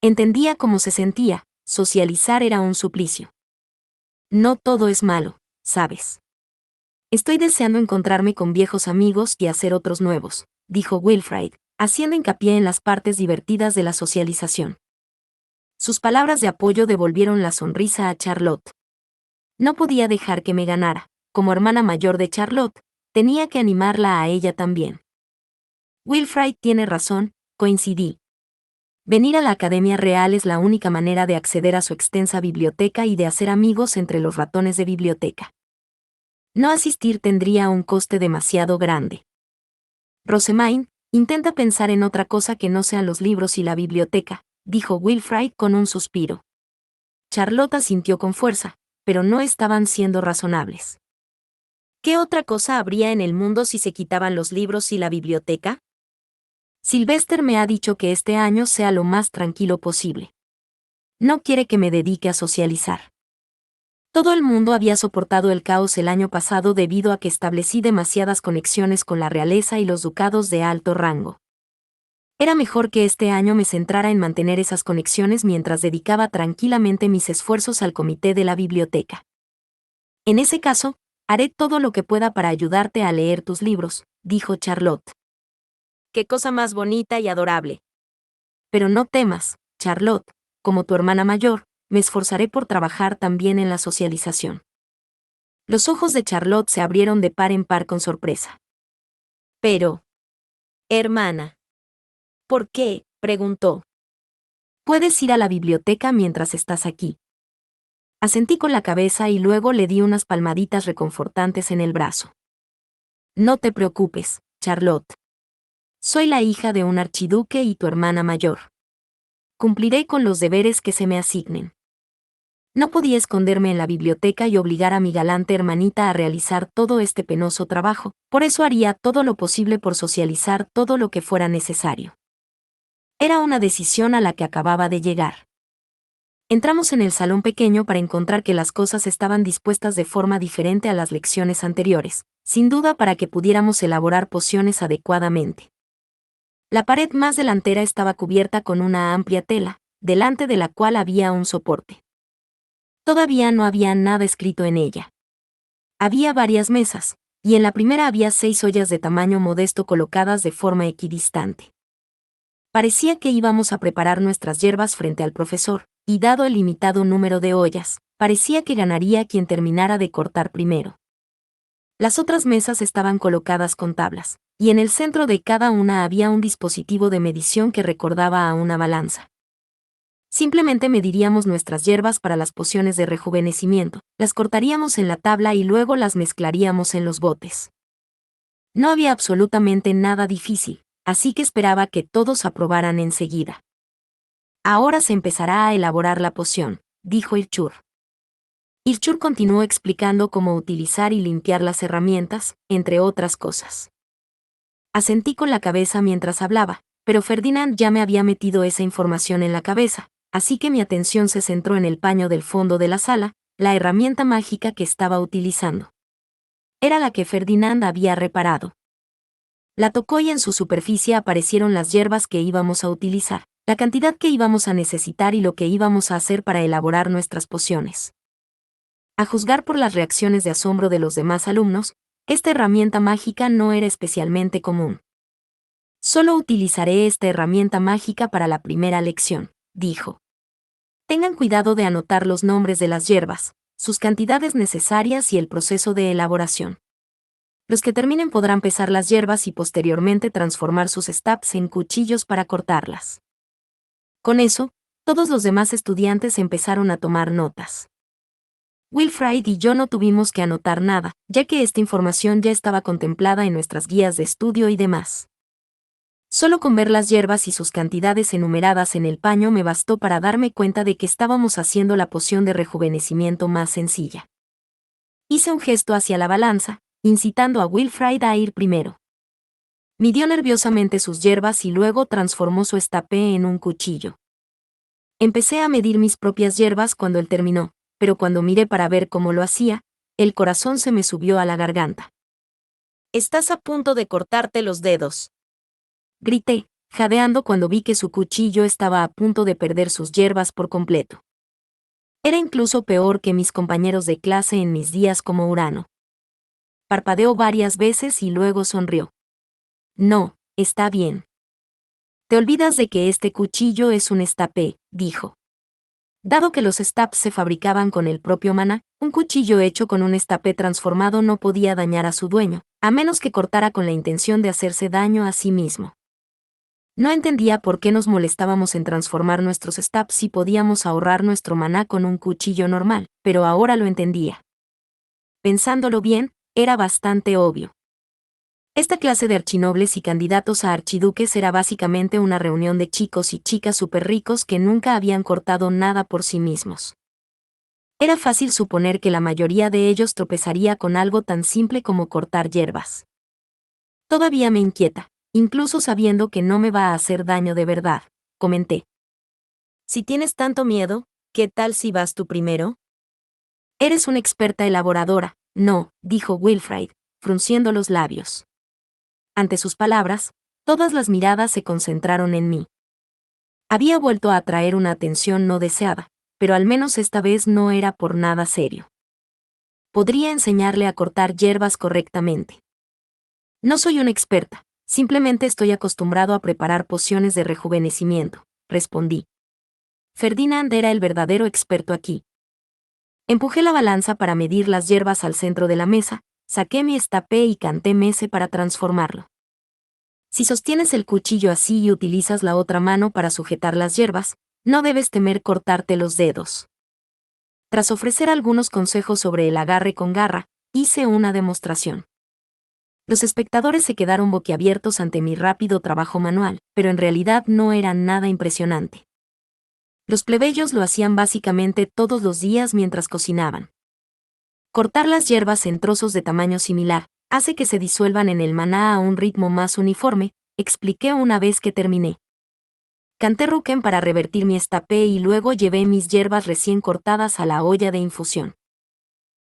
Entendía cómo se sentía, socializar era un suplicio. No todo es malo, ¿sabes? Estoy deseando encontrarme con viejos amigos y hacer otros nuevos, dijo Wilfrid, haciendo hincapié en las partes divertidas de la socialización. Sus palabras de apoyo devolvieron la sonrisa a Charlotte. No podía dejar que me ganara, como hermana mayor de Charlotte, tenía que animarla a ella también. Wilfrid tiene razón, coincidí. Venir a la Academia Real es la única manera de acceder a su extensa biblioteca y de hacer amigos entre los ratones de biblioteca. No asistir tendría un coste demasiado grande. Rosamine, intenta pensar en otra cosa que no sean los libros y la biblioteca, dijo Wilfrid con un suspiro. Charlotte asintió con fuerza, pero no estaban siendo razonables. ¿Qué otra cosa habría en el mundo si se quitaban los libros y la biblioteca? Sylvester me ha dicho que este año sea lo más tranquilo posible. No quiere que me dedique a socializar. Todo el mundo había soportado el caos el año pasado debido a que establecí demasiadas conexiones con la realeza y los ducados de alto rango. Era mejor que este año me centrara en mantener esas conexiones mientras dedicaba tranquilamente mis esfuerzos al comité de la biblioteca. En ese caso, haré todo lo que pueda para ayudarte a leer tus libros, dijo Charlotte. ¡Qué cosa más bonita y adorable! Pero no temas, Charlotte, como tu hermana mayor, me esforzaré por trabajar también en la socialización. Los ojos de Charlotte se abrieron de par en par con sorpresa. Pero, hermana. ¿Por qué?, preguntó. Puedes ir a la biblioteca mientras estás aquí. Asentí con la cabeza y luego le di unas palmaditas reconfortantes en el brazo. No te preocupes, Charlotte. Soy la hija de un archiduque y tu hermana mayor. Cumpliré con los deberes que se me asignen. No podía esconderme en la biblioteca y obligar a mi galante hermanita a realizar todo este penoso trabajo, por eso haría todo lo posible por socializar todo lo que fuera necesario. Era una decisión a la que acababa de llegar. Entramos en el salón pequeño para encontrar que las cosas estaban dispuestas de forma diferente a las lecciones anteriores, sin duda para que pudiéramos elaborar pociones adecuadamente. La pared más delantera estaba cubierta con una amplia tela, delante de la cual había un soporte. Todavía no había nada escrito en ella. Había varias mesas, y en la primera había 6 ollas de tamaño modesto colocadas de forma equidistante. Parecía que íbamos a preparar nuestras hierbas frente al profesor, y dado el limitado número de ollas, parecía que ganaría quien terminara de cortar primero. Las otras mesas estaban colocadas con tablas, y en el centro de cada una había un dispositivo de medición que recordaba a una balanza. Simplemente mediríamos nuestras hierbas para las pociones de rejuvenecimiento, las cortaríamos en la tabla y luego las mezclaríamos en los botes. No había absolutamente nada difícil, así que esperaba que todos aprobaran enseguida. Ahora se empezará a elaborar la poción, dijo Irchur. Irchur continuó explicando cómo utilizar y limpiar las herramientas, entre otras cosas. Asentí con la cabeza mientras hablaba, pero Ferdinand ya me había metido esa información en la cabeza, así que mi atención se centró en el paño del fondo de la sala, la herramienta mágica que estaba utilizando. Era la que Ferdinand había reparado. La tocó y en su superficie aparecieron las hierbas que íbamos a utilizar, la cantidad que íbamos a necesitar y lo que íbamos a hacer para elaborar nuestras pociones. A juzgar por las reacciones de asombro de los demás alumnos, esta herramienta mágica no era especialmente común. Solo utilizaré esta herramienta mágica para la primera lección, dijo. Tengan cuidado de anotar los nombres de las hierbas, sus cantidades necesarias y el proceso de elaboración. Los que terminen podrán pesar las hierbas y posteriormente transformar sus stabs en cuchillos para cortarlas. Con eso, todos los demás estudiantes empezaron a tomar notas. Wilfrid y yo no tuvimos que anotar nada, ya que esta información ya estaba contemplada en nuestras guías de estudio y demás. Solo con ver las hierbas y sus cantidades enumeradas en el paño me bastó para darme cuenta de que estábamos haciendo la poción de rejuvenecimiento más sencilla. Hice un gesto hacia la balanza, incitando a Wilfrid a ir primero. Midió nerviosamente sus hierbas y luego transformó su estapé en un cuchillo. Empecé a medir mis propias hierbas cuando él terminó, pero cuando miré para ver cómo lo hacía, el corazón se me subió a la garganta. «Estás a punto de cortarte los dedos», grité, jadeando cuando vi que su cuchillo estaba a punto de perder sus hierbas por completo. Era incluso peor que mis compañeros de clase en mis días como Urano. Parpadeó varias veces y luego sonrió. «No, está bien. Te olvidas de que este cuchillo es un estapé», dijo. Dado que los stabs se fabricaban con el propio maná, un cuchillo hecho con un estapé transformado no podía dañar a su dueño, a menos que cortara con la intención de hacerse daño a sí mismo. No entendía por qué nos molestábamos en transformar nuestros stabs si podíamos ahorrar nuestro maná con un cuchillo normal, pero ahora lo entendía. Pensándolo bien, era bastante obvio. Esta clase de archinobles y candidatos a archiduques era básicamente una reunión de chicos y chicas súper ricos que nunca habían cortado nada por sí mismos. Era fácil suponer que la mayoría de ellos tropezaría con algo tan simple como cortar hierbas. Todavía me inquieta, incluso sabiendo que no me va a hacer daño de verdad, comenté. Si tienes tanto miedo, ¿qué tal si vas tú primero? Eres una experta elaboradora, no, dijo Wilfrid, frunciendo los labios. Ante sus palabras, todas las miradas se concentraron en mí. Había vuelto a atraer una atención no deseada, pero al menos esta vez no era por nada serio. Podría enseñarle a cortar hierbas correctamente. No soy una experta, simplemente estoy acostumbrado a preparar pociones de rejuvenecimiento, respondí. Ferdinand era el verdadero experto aquí. Empujé la balanza para medir las hierbas al centro de la mesa, saqué mi estapé y canté mese para transformarlo. Si sostienes el cuchillo así y utilizas la otra mano para sujetar las hierbas, no debes temer cortarte los dedos. Tras ofrecer algunos consejos sobre el agarre con garra, hice una demostración. Los espectadores se quedaron boquiabiertos ante mi rápido trabajo manual, pero en realidad no era nada impresionante. Los plebeyos lo hacían básicamente todos los días mientras cocinaban. Cortar las hierbas en trozos de tamaño similar hace que se disuelvan en el maná a un ritmo más uniforme, expliqué una vez que terminé. Canté Ruken para revertir mi estapé y luego llevé mis hierbas recién cortadas a la olla de infusión.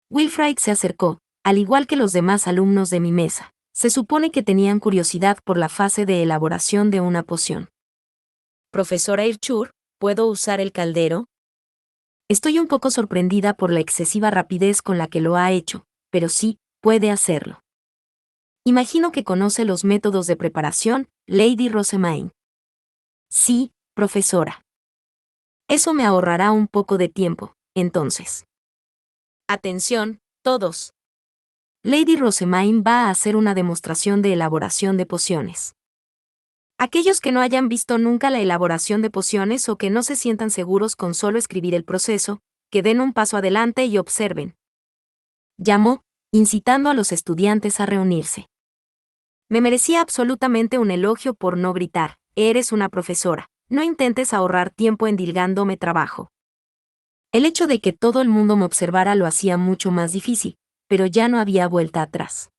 Wilfrid se acercó, al igual que los demás alumnos de mi mesa. Se supone que tenían curiosidad por la fase de elaboración de una poción. Profesora Irchur, ¿puedo usar el caldero? Estoy un poco sorprendida por la excesiva rapidez con la que lo ha hecho, pero sí, puede hacerlo. Imagino que conoce los métodos de preparación, Lady Rosemaine. Sí, profesora. Eso me ahorrará un poco de tiempo, entonces. Atención, todos. Lady Rosemaine va a hacer una demostración de elaboración de pociones. Aquellos que no hayan visto nunca la elaboración de pociones o que no se sientan seguros con solo escribir el proceso, que den un paso adelante y observen. Llamó, incitando a los estudiantes a reunirse. Me merecía absolutamente un elogio por no gritar, eres una profesora, no intentes ahorrar tiempo endilgándome trabajo. El hecho de que todo el mundo me observara lo hacía mucho más difícil, pero ya no había vuelta atrás.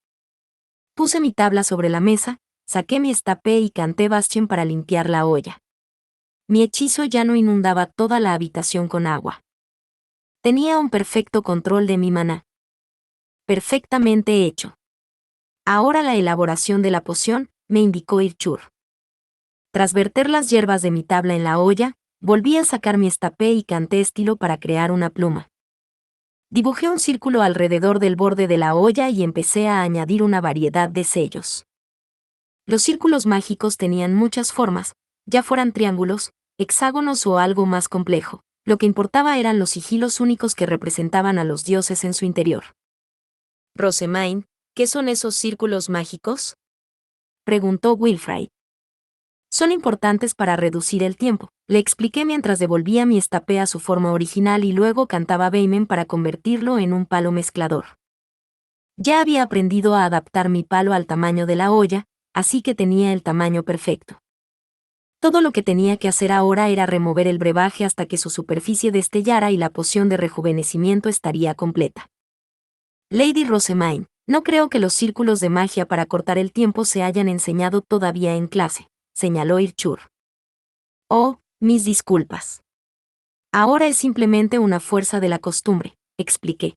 Puse mi tabla sobre la mesa, saqué mi estapé y canté Bastian para limpiar la olla. Mi hechizo ya no inundaba toda la habitación con agua. Tenía un perfecto control de mi maná. Perfectamente hecho. Ahora la elaboración de la poción, me indicó Irchur. Tras verter las hierbas de mi tabla en la olla, volví a sacar mi estapé y canté estilo para crear una pluma. Dibujé un círculo alrededor del borde de la olla y empecé a añadir una variedad de sellos. Los círculos mágicos tenían muchas formas, ya fueran triángulos, hexágonos o algo más complejo. Lo que importaba eran los sigilos únicos que representaban a los dioses en su interior. Rosemaine, ¿qué son esos círculos mágicos?, preguntó Wilfrid. Son importantes para reducir el tiempo, le expliqué mientras devolvía mi estapé a su forma original y luego cantaba Beimen para convertirlo en un palo mezclador. Ya había aprendido a adaptar mi palo al tamaño de la olla, así que tenía el tamaño perfecto. Todo lo que tenía que hacer ahora era remover el brebaje hasta que su superficie destellara y la poción de rejuvenecimiento estaría completa. Lady Rosemaine, no creo que los círculos de magia para cortar el tiempo se hayan enseñado todavía en clase, señaló Irchur. Oh, mis disculpas. Ahora es simplemente una fuerza de la costumbre, expliqué.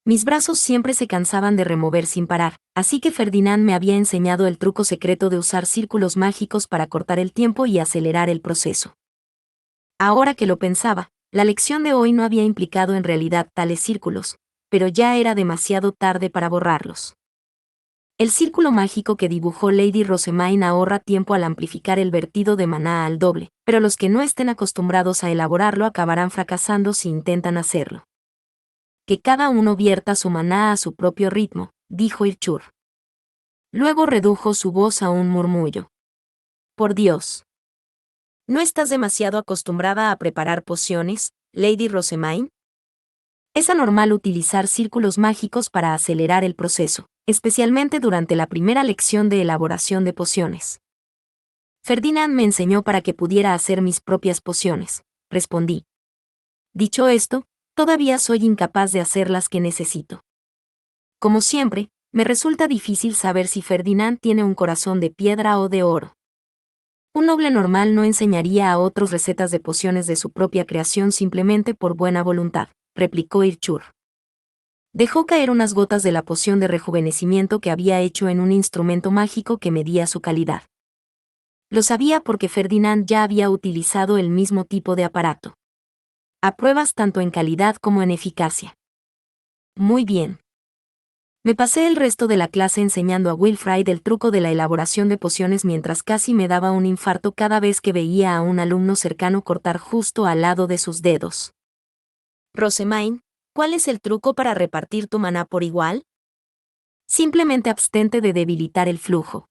Mis brazos siempre se cansaban de remover sin parar, así que Ferdinand me había enseñado el truco secreto de usar círculos mágicos para cortar el tiempo y acelerar el proceso. Ahora que lo pensaba, la lección de hoy no había implicado en realidad tales círculos, pero ya era demasiado tarde para borrarlos. El círculo mágico que dibujó Lady Rosemaine ahorra tiempo al amplificar el vertido de maná al doble, pero los que no estén acostumbrados a elaborarlo acabarán fracasando si intentan hacerlo. Que cada uno vierta su maná a su propio ritmo, dijo Irchur. Luego redujo su voz a un murmullo. Por Dios. ¿No estás demasiado acostumbrada a preparar pociones, Lady Rosemaine? Es anormal utilizar círculos mágicos para acelerar el proceso, especialmente durante la primera lección de elaboración de pociones. Ferdinand me enseñó para que pudiera hacer mis propias pociones, respondí. Dicho esto, todavía soy incapaz de hacer las que necesito. Como siempre, me resulta difícil saber si Ferdinand tiene un corazón de piedra o de oro. Un noble normal no enseñaría a otros recetas de pociones de su propia creación simplemente por buena voluntad, replicó Irchur. Dejó caer unas gotas de la poción de rejuvenecimiento que había hecho en un instrumento mágico que medía su calidad. Lo sabía porque Ferdinand ya había utilizado el mismo tipo de aparato. A pruebas tanto en calidad como en eficacia. Muy bien. Me pasé el resto de la clase enseñando a Wilfrid el truco de la elaboración de pociones mientras casi me daba un infarto cada vez que veía a un alumno cercano cortar justo al lado de sus dedos. Rosemaine, ¿cuál es el truco para repartir tu maná por igual? Simplemente abstente de debilitar el flujo.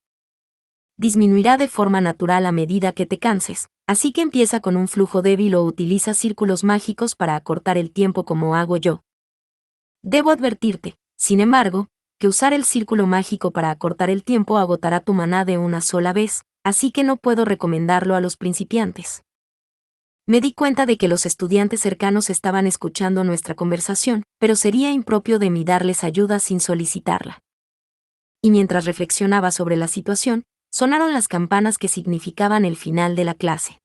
Disminuirá de forma natural a medida que te canses, así que empieza con un flujo débil o utiliza círculos mágicos para acortar el tiempo como hago yo. Debo advertirte, sin embargo, que usar el círculo mágico para acortar el tiempo agotará tu maná de una sola vez, así que no puedo recomendarlo a los principiantes. Me di cuenta de que los estudiantes cercanos estaban escuchando nuestra conversación, pero sería impropio de mí darles ayuda sin solicitarla. Y mientras reflexionaba sobre la situación, sonaron las campanas que significaban el final de la clase.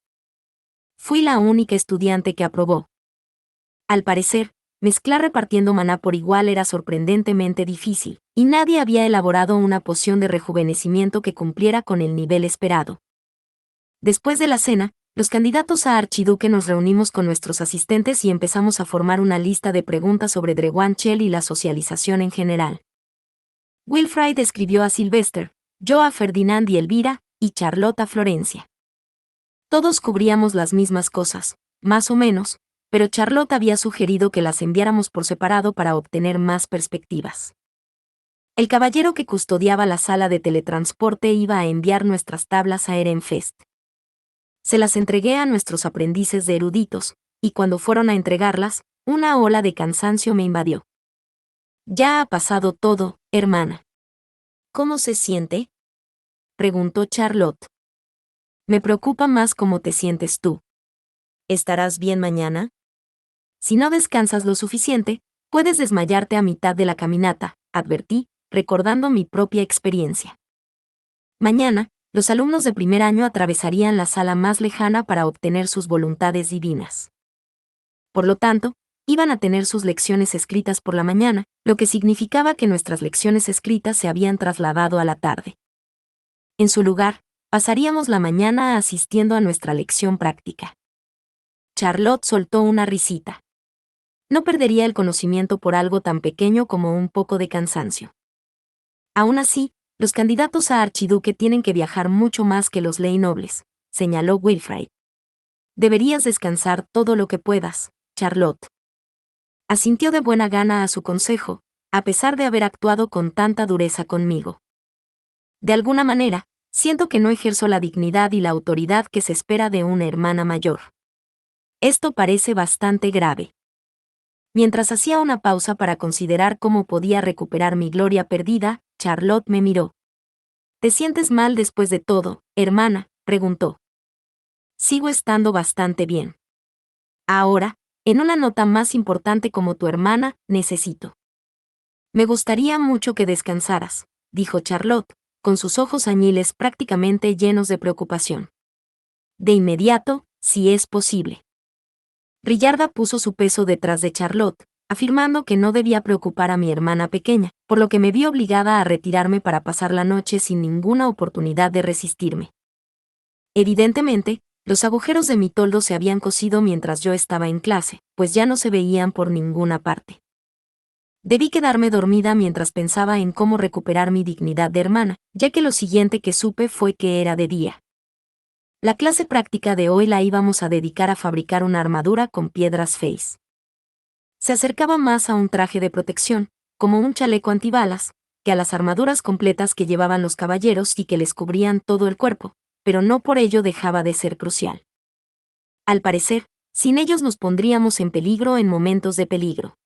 Fui la única estudiante que aprobó. Al parecer, mezclar repartiendo maná por igual era sorprendentemente difícil, y nadie había elaborado una poción de rejuvenecimiento que cumpliera con el nivel esperado. Después de la cena, los candidatos a archiduque nos reunimos con nuestros asistentes y empezamos a formar una lista de preguntas sobre Drewanchel y la socialización en general. Wilfrid escribió a Sylvester, yo a Ferdinand y Elvira, y Charlotte a Florencia. Todos cubríamos las mismas cosas, más o menos, pero Charlotte había sugerido que las enviáramos por separado para obtener más perspectivas. El caballero que custodiaba la sala de teletransporte iba a enviar nuestras tablas a Ehrenfest. Se las entregué a nuestros aprendices de eruditos, y cuando fueron a entregarlas, una ola de cansancio me invadió. Ya ha pasado todo, hermana. ¿Cómo se siente?, preguntó Charlotte. Me preocupa más cómo te sientes tú. ¿Estarás bien mañana? Si no descansas lo suficiente, puedes desmayarte a mitad de la caminata, advertí, recordando mi propia experiencia. Mañana, los alumnos de primer año atravesarían la sala más lejana para obtener sus voluntades divinas. Por lo tanto, iban a tener sus lecciones escritas por la mañana, lo que significaba que nuestras lecciones escritas se habían trasladado a la tarde. En su lugar, pasaríamos la mañana asistiendo a nuestra lección práctica. Charlotte soltó una risita. No perdería el conocimiento por algo tan pequeño como un poco de cansancio. Aún así, los candidatos a archiduque tienen que viajar mucho más que los ley nobles, señaló Wilfrid. Deberías descansar todo lo que puedas, Charlotte. Asintió de buena gana a su consejo, a pesar de haber actuado con tanta dureza conmigo. De alguna manera, siento que no ejerzo la dignidad y la autoridad que se espera de una hermana mayor. Esto parece bastante grave. Mientras hacía una pausa para considerar cómo podía recuperar mi gloria perdida, Charlotte me miró. ¿Te sientes mal después de todo, hermana?, preguntó. Sigo estando bastante bien. Ahora, en una nota más importante como tu hermana, necesito. Me gustaría mucho que descansaras, dijo Charlotte, con sus ojos añiles prácticamente llenos de preocupación. De inmediato, si es posible. Rillarda puso su peso detrás de Charlotte, afirmando que no debía preocupar a mi hermana pequeña, por lo que me vi obligada a retirarme para pasar la noche sin ninguna oportunidad de resistirme. Evidentemente, los agujeros de mi toldo se habían cosido mientras yo estaba en clase, pues ya no se veían por ninguna parte. Debí quedarme dormida mientras pensaba en cómo recuperar mi dignidad de hermana, ya que lo siguiente que supe fue que era de día. La clase práctica de hoy la íbamos a dedicar a fabricar una armadura con piedras Face. Se acercaba más a un traje de protección, como un chaleco antibalas, que a las armaduras completas que llevaban los caballeros y que les cubrían todo el cuerpo, pero no por ello dejaba de ser crucial. Al parecer, sin ellos nos pondríamos en peligro en momentos de peligro.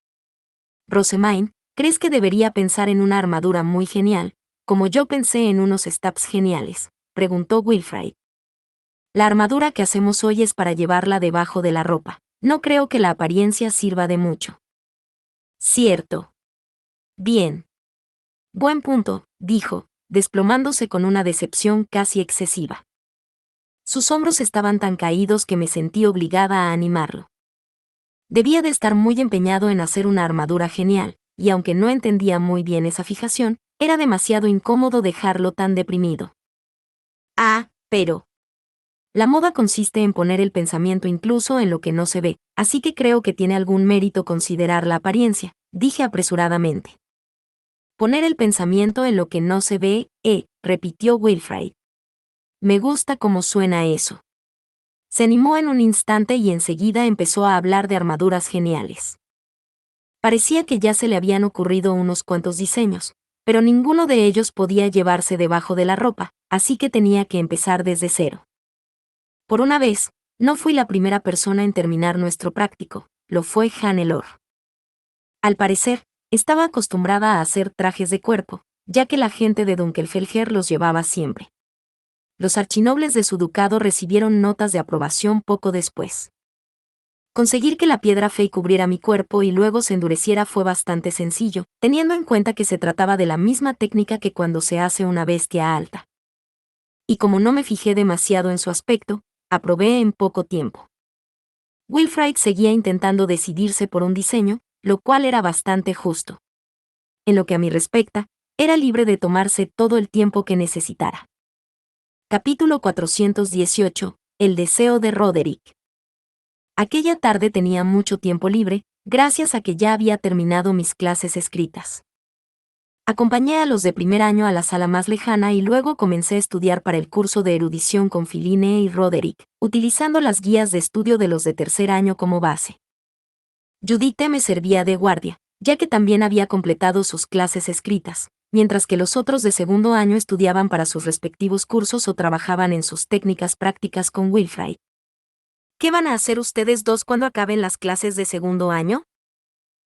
Rosamine, ¿crees que debería pensar en una armadura muy genial, como yo pensé en unos stabs geniales?, preguntó Wilfrid. La armadura que hacemos hoy es para llevarla debajo de la ropa. No creo que la apariencia sirva de mucho. Cierto. Bien. Buen punto, dijo, desplomándose con una decepción casi excesiva. Sus hombros estaban tan caídos que me sentí obligada a animarlo. Debía de estar muy empeñado en hacer una armadura genial, y aunque no entendía muy bien esa fijación, era demasiado incómodo dejarlo tan deprimido. Ah, pero... La moda consiste en poner el pensamiento incluso en lo que no se ve, así que creo que tiene algún mérito considerar la apariencia, dije apresuradamente. Poner el pensamiento en lo que no se ve, repitió Wilfrid. Me gusta cómo suena eso. Se animó en un instante y enseguida empezó a hablar de armaduras geniales. Parecía que ya se le habían ocurrido unos cuantos diseños, pero ninguno de ellos podía llevarse debajo de la ropa, así que tenía que empezar desde cero. Por una vez, no fui la primera persona en terminar nuestro práctico, lo fue Hannelore. Al parecer, estaba acostumbrada a hacer trajes de cuerpo, ya que la gente de Dunkelfelger los llevaba siempre. Los archinobles de su ducado recibieron notas de aprobación poco después. Conseguir que la piedra Fey cubriera mi cuerpo y luego se endureciera fue bastante sencillo, teniendo en cuenta que se trataba de la misma técnica que cuando se hace una bestia alta. Y como no me fijé demasiado en su aspecto, aprobé en poco tiempo. Wilfrid seguía intentando decidirse por un diseño, lo cual era bastante justo. En lo que a mí respecta, era libre de tomarse todo el tiempo que necesitara. Capítulo 418. El deseo de Roderick. Aquella tarde tenía mucho tiempo libre, gracias a que ya había terminado mis clases escritas. Acompañé a los de primer año a la sala más lejana y luego comencé a estudiar para el curso de erudición con Philine y Roderick, utilizando las guías de estudio de los de tercer año como base. Judith me servía de guardia, ya que también había completado sus clases escritas, mientras que los otros de segundo año estudiaban para sus respectivos cursos o trabajaban en sus técnicas prácticas con Wilfrid. ¿Qué van a hacer ustedes dos cuando acaben las clases de segundo año?,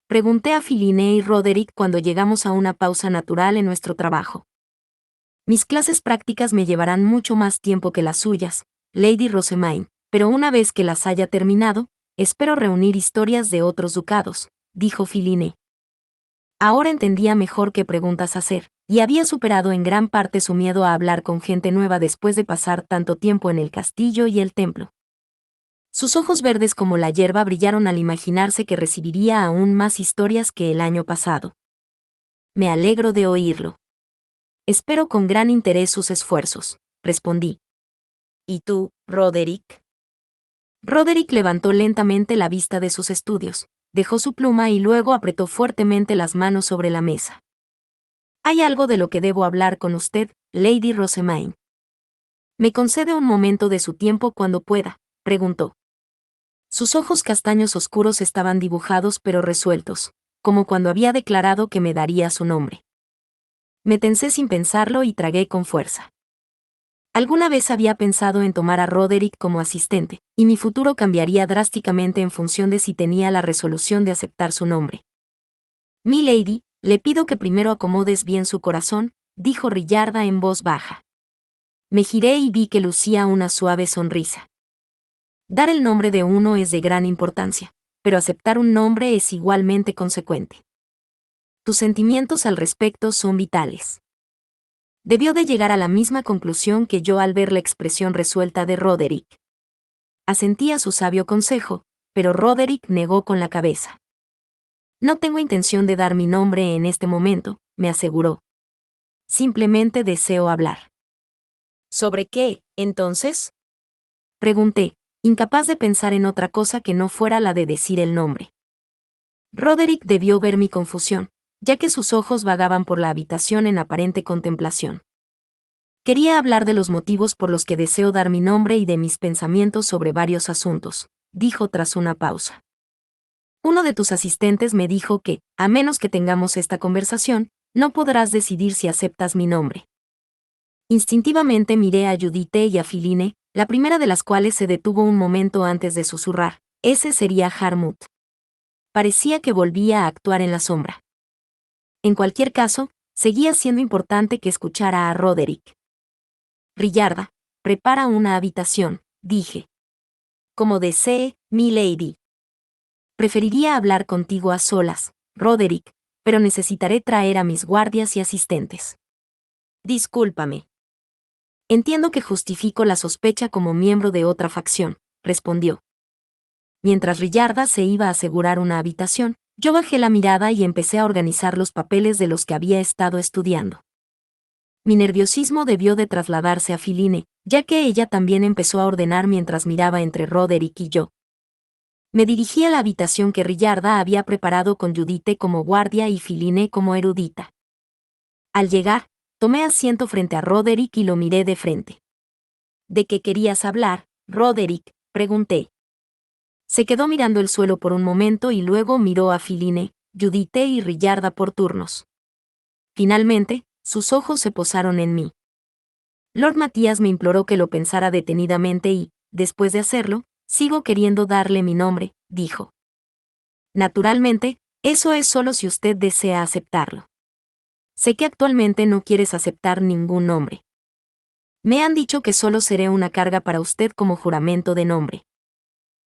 pregunté a Philine y Roderick cuando llegamos a una pausa natural en nuestro trabajo. Mis clases prácticas me llevarán mucho más tiempo que las suyas, Lady Rosamine, pero una vez que las haya terminado, espero reunir historias de otros ducados, dijo Philine. Ahora entendía mejor qué preguntas hacer, y había superado en gran parte su miedo a hablar con gente nueva después de pasar tanto tiempo en el castillo y el templo. Sus ojos verdes como la hierba brillaron al imaginarse que recibiría aún más historias que el año pasado. Me alegro de oírlo. Espero con gran interés sus esfuerzos, respondí. ¿Y tú, Roderick? Roderick levantó lentamente la vista de sus estudios, dejó su pluma y luego apretó fuertemente las manos sobre la mesa. Hay algo de lo que debo hablar con usted, Lady Rosamine. ¿Me concede un momento de su tiempo cuando pueda?, preguntó. Sus ojos castaños oscuros estaban dibujados pero resueltos, como cuando había declarado que me daría su nombre. Me tensé sin pensarlo y tragué con fuerza. Alguna vez había pensado en tomar a Roderick como asistente, y mi futuro cambiaría drásticamente en función de si tenía la resolución de aceptar su nombre. «Mi lady, le pido que primero acomodes bien su corazón», dijo Riarda en voz baja. Me giré y vi que lucía una suave sonrisa. Dar el nombre de uno es de gran importancia, pero aceptar un nombre es igualmente consecuente. Tus sentimientos al respecto son vitales. Debió de llegar a la misma conclusión que yo al ver la expresión resuelta de Roderick. Asentí a su sabio consejo, pero Roderick negó con la cabeza. No tengo intención de dar mi nombre en este momento, me aseguró. Simplemente deseo hablar. ¿Sobre qué, entonces?, pregunté, incapaz de pensar en otra cosa que no fuera la de decir el nombre. Roderick debió ver mi confusión, ya que sus ojos vagaban por la habitación en aparente contemplación. Quería hablar de los motivos por los que deseo dar mi nombre y de mis pensamientos sobre varios asuntos, dijo tras una pausa. Uno de tus asistentes me dijo que, a menos que tengamos esta conversación, no podrás decidir si aceptas mi nombre. Instintivamente miré a Judite y a Filine, la primera de las cuales se detuvo un momento antes de susurrar. Ese sería Harmut. Parecía que volvía a actuar en la sombra. En cualquier caso, seguía siendo importante que escuchara a Roderick. Riarda, prepara una habitación, dije. Como desee, mi lady. Preferiría hablar contigo a solas, Roderick, pero necesitaré traer a mis guardias y asistentes. Discúlpame. Entiendo que justifico la sospecha como miembro de otra facción, respondió. Mientras Riarda se iba a asegurar una habitación, yo bajé la mirada y empecé a organizar los papeles de los que había estado estudiando. Mi nerviosismo debió de trasladarse a Filine, ya que ella también empezó a ordenar mientras miraba entre Roderick y yo. Me dirigí a la habitación que Riarda había preparado con Judite como guardia y Filine como erudita. Al llegar, tomé asiento frente a Roderick y lo miré de frente. ¿De qué querías hablar, Roderick?, pregunté. Se quedó mirando el suelo por un momento y luego miró a Filine, Judite y Riarda por turnos. Finalmente, sus ojos se posaron en mí. Lord Matías me imploró que lo pensara detenidamente y, después de hacerlo, sigo queriendo darle mi nombre, dijo. Naturalmente, eso es solo si usted desea aceptarlo. Sé que actualmente no quieres aceptar ningún nombre. Me han dicho que solo seré una carga para usted como juramento de nombre.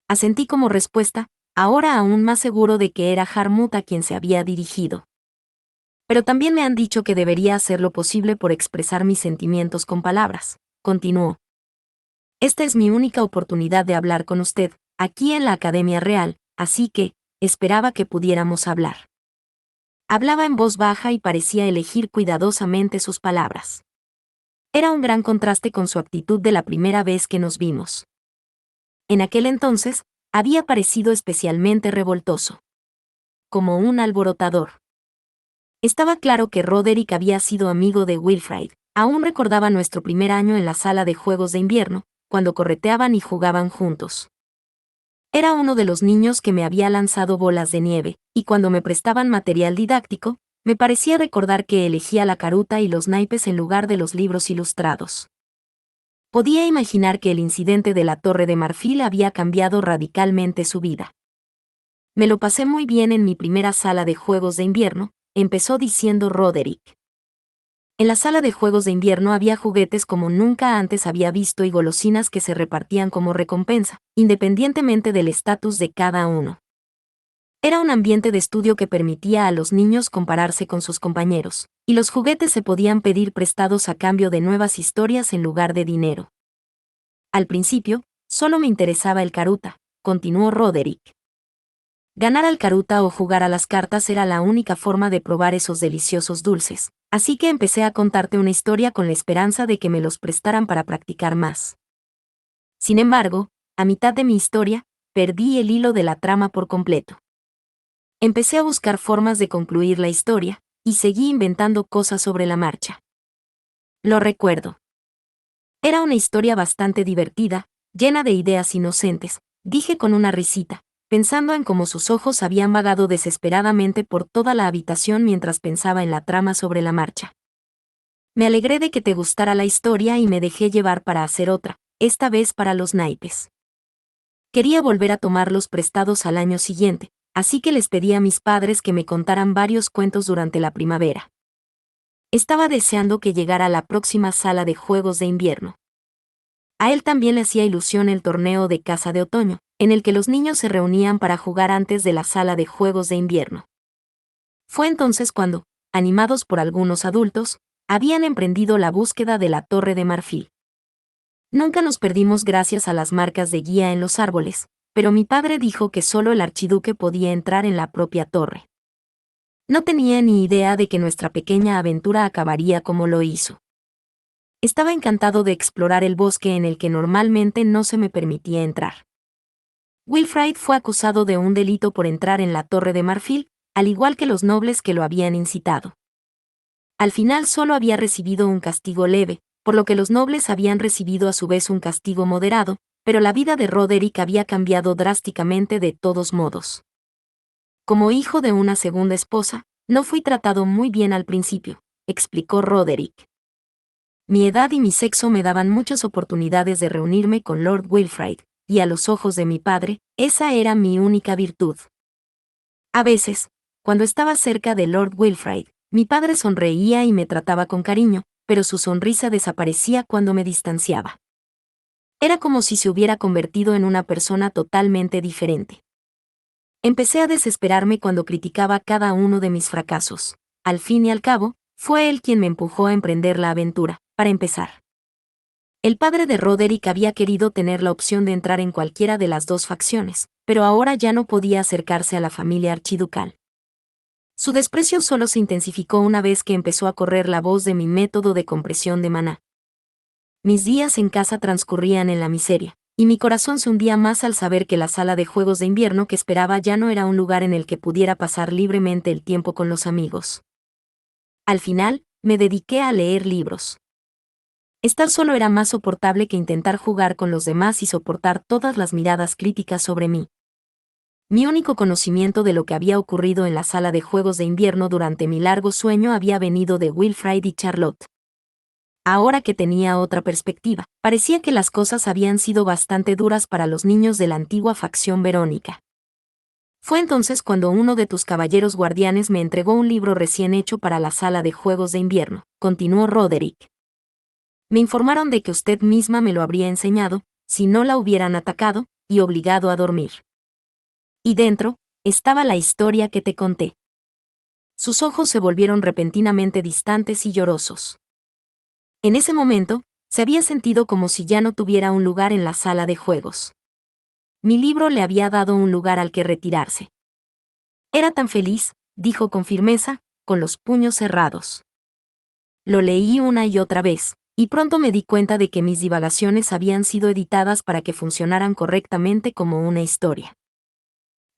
Asentí como respuesta, ahora aún más seguro de que era Harmut a quien se había dirigido. Pero también me han dicho que debería hacer lo posible por expresar mis sentimientos con palabras, continuó. Esta es mi única oportunidad de hablar con usted, aquí en la Academia Real, así que, esperaba que pudiéramos hablar. Hablaba en voz baja y parecía elegir cuidadosamente sus palabras. Era un gran contraste con su actitud de la primera vez que nos vimos. En aquel entonces, había parecido especialmente revoltoso. Como un alborotador. Estaba claro que Roderick había sido amigo de Wilfrid. Aún recordaba nuestro primer año en la sala de juegos de invierno, cuando correteaban y jugaban juntos. Era uno de los niños que me había lanzado bolas de nieve, y cuando me prestaban material didáctico, me parecía recordar que elegía la caruta y los naipes en lugar de los libros ilustrados. Podía imaginar que el incidente de la Torre de Marfil había cambiado radicalmente su vida. Me lo pasé muy bien en mi primera sala de juegos de invierno, empezó diciendo Roderick. En la sala de juegos de invierno había juguetes como nunca antes había visto y golosinas que se repartían como recompensa, independientemente del estatus de cada uno. Era un ambiente de estudio que permitía a los niños compararse con sus compañeros, y los juguetes se podían pedir prestados a cambio de nuevas historias en lugar de dinero. Al principio, solo me interesaba el caruta, continuó Roderick. Ganar al caruta o jugar a las cartas era la única forma de probar esos deliciosos dulces, así que empecé a contarte una historia con la esperanza de que me los prestaran para practicar más. Sin embargo, a mitad de mi historia, perdí el hilo de la trama por completo. Empecé a buscar formas de concluir la historia, y seguí inventando cosas sobre la marcha. Lo recuerdo. Era una historia bastante divertida, llena de ideas inocentes, dije con una risita, pensando en cómo sus ojos habían vagado desesperadamente por toda la habitación mientras pensaba en la trama sobre la marcha. Me alegré de que te gustara la historia y me dejé llevar para hacer otra, esta vez para los naipes. Quería volver a tomarlos prestados al año siguiente, así que les pedí a mis padres que me contaran varios cuentos durante la primavera. Estaba deseando que llegara la próxima sala de juegos de invierno. A él también le hacía ilusión el torneo de caza de otoño, en el que los niños se reunían para jugar antes de la sala de juegos de invierno. Fue entonces cuando, animados por algunos adultos, habían emprendido la búsqueda de la Torre de Marfil. Nunca nos perdimos gracias a las marcas de guía en los árboles, pero mi padre dijo que solo el archiduque podía entrar en la propia torre. No tenía ni idea de que nuestra pequeña aventura acabaría como lo hizo. Estaba encantado de explorar el bosque en el que normalmente no se me permitía entrar. Wilfrid fue acusado de un delito por entrar en la Torre de Marfil, al igual que los nobles que lo habían incitado. Al final solo había recibido un castigo leve, por lo que los nobles habían recibido a su vez un castigo moderado, pero la vida de Roderick había cambiado drásticamente de todos modos. Como hijo de una segunda esposa, no fui tratado muy bien al principio, explicó Roderick. Mi edad y mi sexo me daban muchas oportunidades de reunirme con Lord Wilfrid, y a los ojos de mi padre, esa era mi única virtud. A veces, cuando estaba cerca de Lord Wilfrid, mi padre sonreía y me trataba con cariño, pero su sonrisa desaparecía cuando me distanciaba. Era como si se hubiera convertido en una persona totalmente diferente. Empecé a desesperarme cuando criticaba cada uno de mis fracasos. Al fin y al cabo, fue él quien me empujó a emprender la aventura, para empezar. El padre de Roderick había querido tener la opción de entrar en cualquiera de las dos facciones, pero ahora ya no podía acercarse a la familia archiducal. Su desprecio solo se intensificó una vez que empezó a correr la voz de mi método de compresión de maná. Mis días en casa transcurrían en la miseria, y mi corazón se hundía más al saber que la sala de juegos de invierno que esperaba ya no era un lugar en el que pudiera pasar libremente el tiempo con los amigos. Al final, me dediqué a leer libros. Estar solo era más soportable que intentar jugar con los demás y soportar todas las miradas críticas sobre mí. Mi único conocimiento de lo que había ocurrido en la sala de juegos de invierno durante mi largo sueño había venido de Wilfrid y Charlotte. Ahora que tenía otra perspectiva, parecía que las cosas habían sido bastante duras para los niños de la antigua facción Verónica. Fue entonces cuando uno de tus caballeros guardianes me entregó un libro recién hecho para la sala de juegos de invierno, continuó Roderick. Me informaron de que usted misma me lo habría enseñado, si no la hubieran atacado, y obligado a dormir. Y dentro, estaba la historia que te conté. Sus ojos se volvieron repentinamente distantes y llorosos. En ese momento, se había sentido como si ya no tuviera un lugar en la sala de juegos. Mi libro le había dado un lugar al que retirarse. Era tan feliz, dijo con firmeza, con los puños cerrados. Lo leí una y otra vez, y pronto me di cuenta de que mis divagaciones habían sido editadas para que funcionaran correctamente como una historia.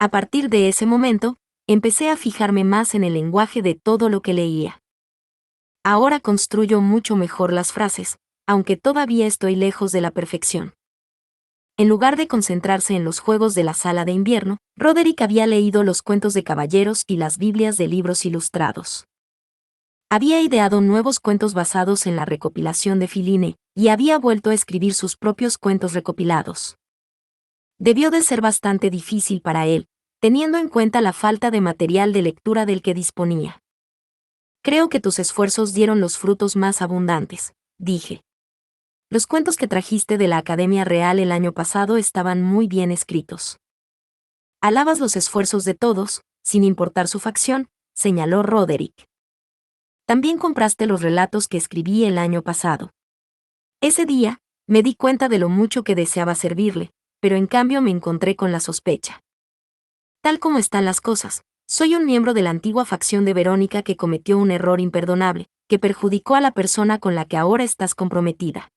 A partir de ese momento, empecé a fijarme más en el lenguaje de todo lo que leía. Ahora construyo mucho mejor las frases, aunque todavía estoy lejos de la perfección. En lugar de concentrarse en los juegos de la sala de invierno, Roderick había leído los cuentos de caballeros y las Biblias de libros ilustrados. Había ideado nuevos cuentos basados en la recopilación de Philine, y había vuelto a escribir sus propios cuentos recopilados. Debió de ser bastante difícil para él, teniendo en cuenta la falta de material de lectura del que disponía. Creo que tus esfuerzos dieron los frutos más abundantes, dije. Los cuentos que trajiste de la Academia Real el año pasado estaban muy bien escritos. Alabas los esfuerzos de todos, sin importar su facción, señaló Roderick. También compraste los relatos que escribí el año pasado. Ese día, me di cuenta de lo mucho que deseaba servirle, pero en cambio me encontré con la sospecha. Tal como están las cosas, soy un miembro de la antigua facción de Verónica que cometió un error imperdonable, que perjudicó a la persona con la que ahora estás comprometida.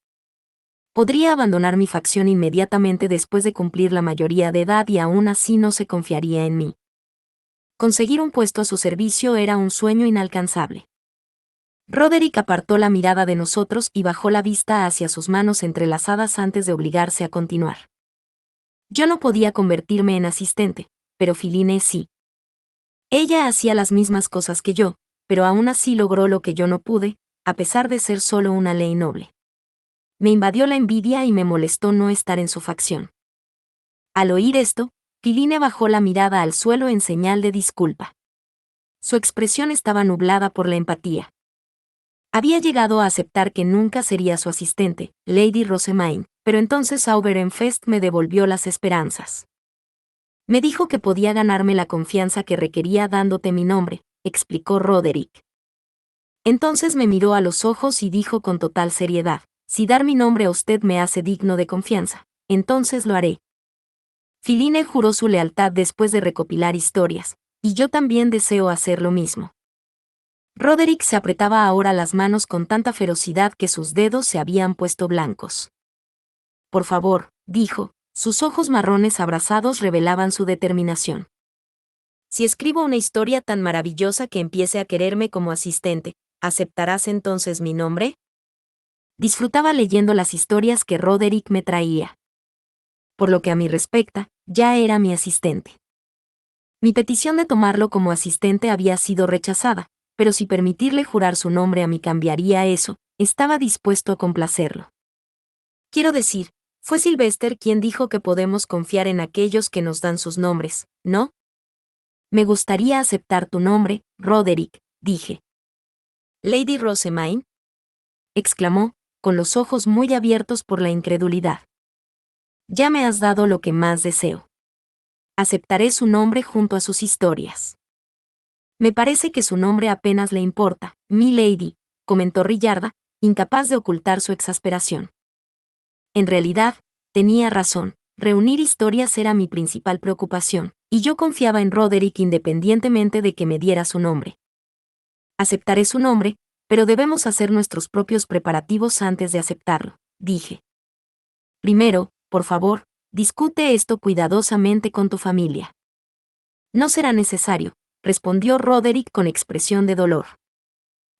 Podría abandonar mi facción inmediatamente después de cumplir la mayoría de edad y aún así no se confiaría en mí. Conseguir un puesto a su servicio era un sueño inalcanzable. Roderick apartó la mirada de nosotros y bajó la vista hacia sus manos entrelazadas antes de obligarse a continuar. Yo no podía convertirme en asistente, pero Philine sí. Ella hacía las mismas cosas que yo, pero aún así logró lo que yo no pude, a pesar de ser solo una ley noble. Me invadió la envidia y me molestó no estar en su facción. Al oír esto, Philine bajó la mirada al suelo en señal de disculpa. Su expresión estaba nublada por la empatía. Había llegado a aceptar que nunca sería su asistente, Lady Rosemaine, pero entonces Auberenfest me devolvió las esperanzas. Me dijo que podía ganarme la confianza que requería dándote mi nombre, explicó Roderick. Entonces me miró a los ojos y dijo con total seriedad, si dar mi nombre a usted me hace digno de confianza, entonces lo haré. Philine juró su lealtad después de recopilar historias, y yo también deseo hacer lo mismo. Roderick se apretaba ahora las manos con tanta ferocidad que sus dedos se habían puesto blancos. Por favor, dijo, sus ojos marrones abrasados revelaban su determinación. Si escribo una historia tan maravillosa que empiece a quererme como asistente, ¿aceptarás entonces mi nombre? Disfrutaba leyendo las historias que Roderick me traía. Por lo que a mí respecta, ya era mi asistente. Mi petición de tomarlo como asistente había sido rechazada, pero si permitirle jurar su nombre a mí cambiaría eso, estaba dispuesto a complacerlo. Quiero decir, fue Sylvester quien dijo que podemos confiar en aquellos que nos dan sus nombres, ¿no? Me gustaría aceptar tu nombre, Roderick, dije. Lady Rosemaine, exclamó, con los ojos muy abiertos por la incredulidad. Ya me has dado lo que más deseo. Aceptaré su nombre junto a sus historias. Me parece que su nombre apenas le importa, mi lady, comentó Rillarda, incapaz de ocultar su exasperación. En realidad, tenía razón, reunir historias era mi principal preocupación, y yo confiaba en Roderick independientemente de que me diera su nombre. Aceptaré su nombre, pero debemos hacer nuestros propios preparativos antes de aceptarlo, dije. Primero, por favor, discute esto cuidadosamente con tu familia. No será necesario, respondió Roderick con expresión de dolor.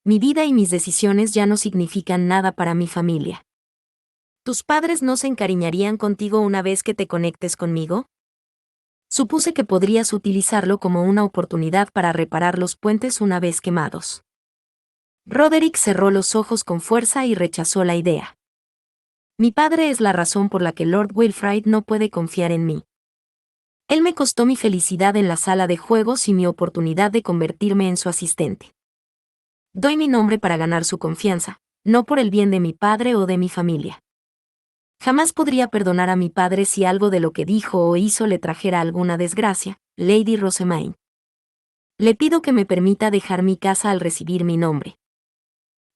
Mi vida y mis decisiones ya no significan nada para mi familia. ¿Tus padres no se encariñarían contigo una vez que te conectes conmigo? Supuse que podrías utilizarlo como una oportunidad para reparar los puentes una vez quemados. Roderick cerró los ojos con fuerza y rechazó la idea. Mi padre es la razón por la que Lord Wilfrid no puede confiar en mí. Él me costó mi felicidad en la sala de juegos y mi oportunidad de convertirme en su asistente. Doy mi nombre para ganar su confianza, no por el bien de mi padre o de mi familia. Jamás podría perdonar a mi padre si algo de lo que dijo o hizo le trajera alguna desgracia, Lady Rosemaine. Le pido que me permita dejar mi casa al recibir mi nombre.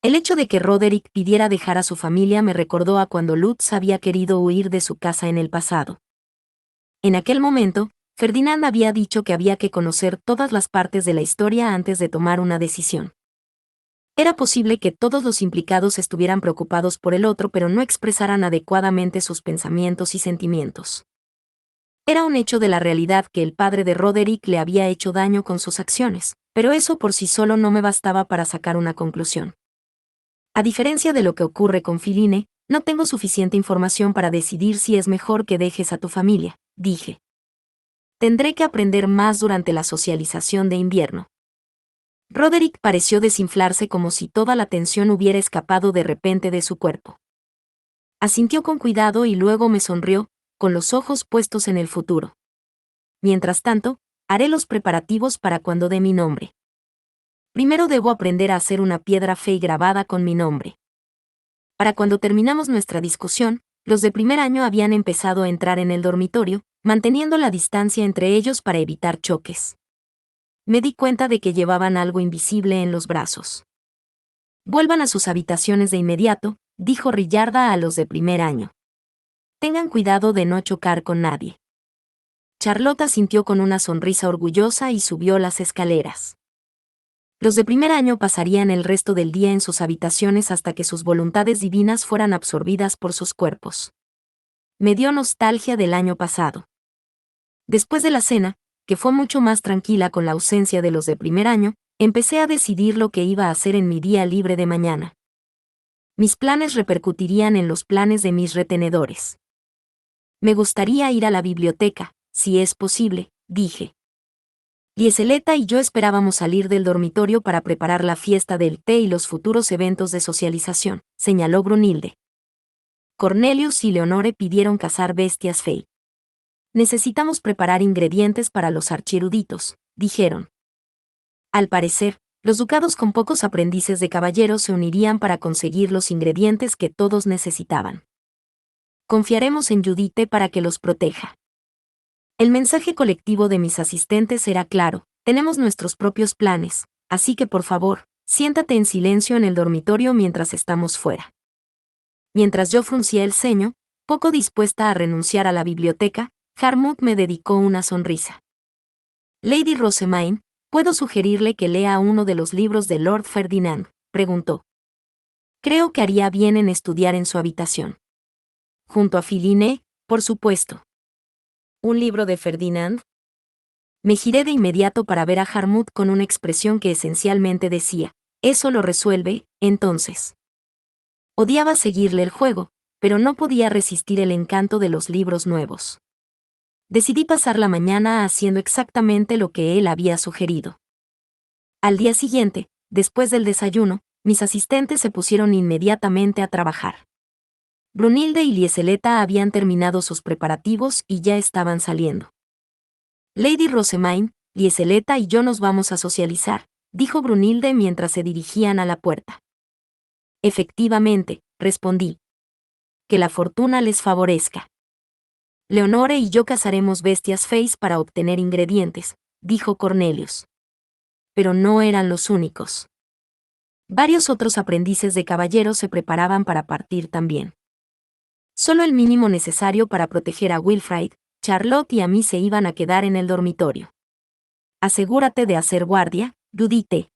El hecho de que Roderick pidiera dejar a su familia me recordó a cuando Lutz había querido huir de su casa en el pasado. En aquel momento, Ferdinand había dicho que había que conocer todas las partes de la historia antes de tomar una decisión. Era posible que todos los implicados estuvieran preocupados por el otro pero no expresaran adecuadamente sus pensamientos y sentimientos. Era un hecho de la realidad que el padre de Roderick le había hecho daño con sus acciones, pero eso por sí solo no me bastaba para sacar una conclusión. A diferencia de lo que ocurre con Philine, no tengo suficiente información para decidir si es mejor que dejes a tu familia, dije. Tendré que aprender más durante la socialización de invierno. Roderick pareció desinflarse como si toda la tensión hubiera escapado de repente de su cuerpo. Asintió con cuidado y luego me sonrió, con los ojos puestos en el futuro. Mientras tanto, haré los preparativos para cuando dé mi nombre. Primero debo aprender a hacer una piedra fey grabada con mi nombre. Para cuando terminamos nuestra discusión, los de primer año habían empezado a entrar en el dormitorio, manteniendo la distancia entre ellos para evitar choques. Me di cuenta de que llevaban algo invisible en los brazos. Vuelvan a sus habitaciones de inmediato, dijo Rillarda a los de primer año. Tengan cuidado de no chocar con nadie. Charlotte asintió con una sonrisa orgullosa y subió las escaleras. Los de primer año pasarían el resto del día en sus habitaciones hasta que sus voluntades divinas fueran absorbidas por sus cuerpos. Me dio nostalgia del año pasado. Después de la cena, que fue mucho más tranquila con la ausencia de los de primer año, empecé a decidir lo que iba a hacer en mi día libre de mañana. Mis planes repercutirían en los planes de mis retenedores. Me gustaría ir a la biblioteca, si es posible, dije. Lieseleta y yo esperábamos salir del dormitorio para preparar la fiesta del té y los futuros eventos de socialización, señaló Brunilde. Cornelius y Leonore pidieron cazar bestias fey. Necesitamos preparar ingredientes para los archieruditos, dijeron. Al parecer, los ducados con pocos aprendices de caballeros se unirían para conseguir los ingredientes que todos necesitaban. Confiaremos en Judite para que los proteja. El mensaje colectivo de mis asistentes era claro: tenemos nuestros propios planes, así que por favor, siéntate en silencio en el dormitorio mientras estamos fuera. Mientras yo fruncía el ceño, poco dispuesta a renunciar a la biblioteca, Harmut me dedicó una sonrisa. Lady Rosemaine, ¿puedo sugerirle que lea uno de los libros de Lord Ferdinand?, preguntó. Creo que haría bien en estudiar en su habitación. Junto a Philine, por supuesto. ¿Un libro de Ferdinand? Me giré de inmediato para ver a Harmut con una expresión que esencialmente decía: eso lo resuelve, entonces. Odiaba seguirle el juego, pero no podía resistir el encanto de los libros nuevos. Decidí pasar la mañana haciendo exactamente lo que él había sugerido. Al día siguiente, después del desayuno, mis asistentes se pusieron inmediatamente a trabajar. Brunilde y Lieseleta habían terminado sus preparativos y ya estaban saliendo. Lady Rosemaine, Lieseleta y yo nos vamos a socializar, dijo Brunilde mientras se dirigían a la puerta. Efectivamente, respondí. Que la fortuna les favorezca. Leonore y yo cazaremos bestias feys para obtener ingredientes, dijo Cornelius. Pero no eran los únicos. Varios otros aprendices de caballeros se preparaban para partir también. Solo el mínimo necesario para proteger a Wilfrid, Charlotte y a mí se iban a quedar en el dormitorio. Asegúrate de hacer guardia, Judite.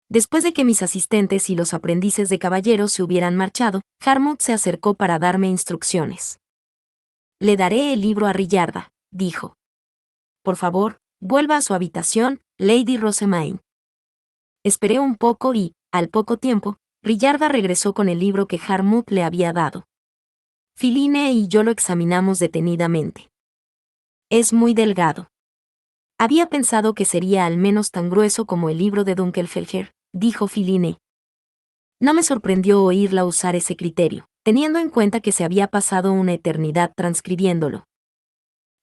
Después de que mis asistentes y los aprendices de caballeros se hubieran marchado, Harmut se acercó para darme instrucciones. Le daré el libro a Rillarda, dijo. Por favor, vuelva a su habitación, Lady Rosemaine. Esperé un poco y, al poco tiempo, Rillarda regresó con el libro que Harmut le había dado. Philine y yo lo examinamos detenidamente. Es muy delgado. Había pensado que sería al menos tan grueso como el libro de Dunkelfelger, dijo Philine. No me sorprendió oírla usar ese criterio, teniendo en cuenta que se había pasado una eternidad transcribiéndolo.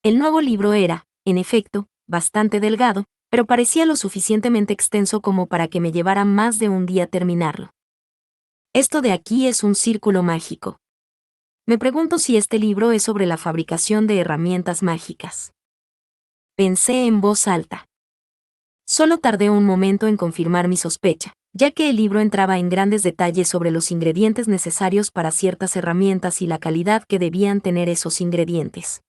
El nuevo libro era, en efecto, bastante delgado, pero parecía lo suficientemente extenso como para que me llevara más de un día terminarlo. Esto de aquí es un círculo mágico. Me pregunto si este libro es sobre la fabricación de herramientas mágicas. Pensé en voz alta. Solo tardé un momento en confirmar mi sospecha, ya que el libro entraba en grandes detalles sobre los ingredientes necesarios para ciertas herramientas y la calidad que debían tener esos ingredientes.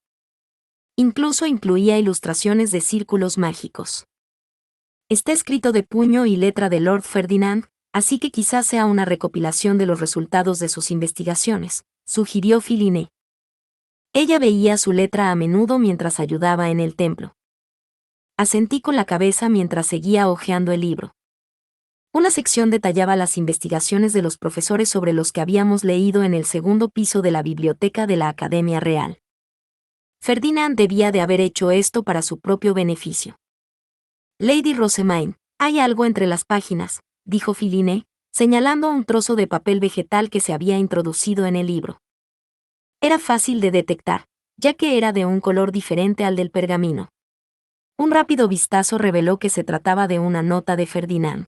Incluso incluía ilustraciones de círculos mágicos. Está escrito de puño y letra de Lord Ferdinand, así que quizás sea una recopilación de los resultados de sus investigaciones, sugirió Philine. Ella veía su letra a menudo mientras ayudaba en el templo. Asentí con la cabeza mientras seguía hojeando el libro. Una sección detallaba las investigaciones de los profesores sobre los que habíamos leído en el segundo piso de la biblioteca de la Academia Real. Ferdinand debía de haber hecho esto para su propio beneficio. Lady Rosemaine, hay algo entre las páginas, dijo Philine, señalando un trozo de papel vegetal que se había introducido en el libro. Era fácil de detectar, ya que era de un color diferente al del pergamino. Un rápido vistazo reveló que se trataba de una nota de Ferdinand.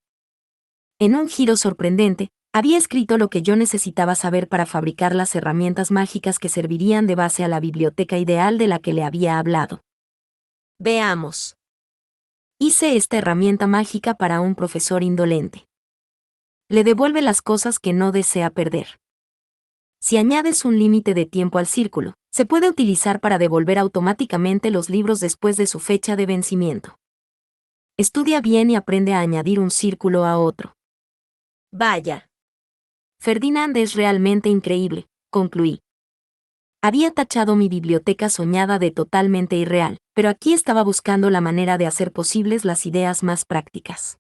En un giro sorprendente, había escrito lo que yo necesitaba saber para fabricar las herramientas mágicas que servirían de base a la biblioteca ideal de la que le había hablado. Veamos. Hice esta herramienta mágica para un profesor indolente. Le devuelve las cosas que no desea perder. Si añades un límite de tiempo al círculo, se puede utilizar para devolver automáticamente los libros después de su fecha de vencimiento. Estudia bien y aprende a añadir un círculo a otro. Vaya. Ferdinand es realmente increíble, concluí. Había tachado mi biblioteca soñada de totalmente irreal, pero aquí estaba buscando la manera de hacer posibles las ideas más prácticas.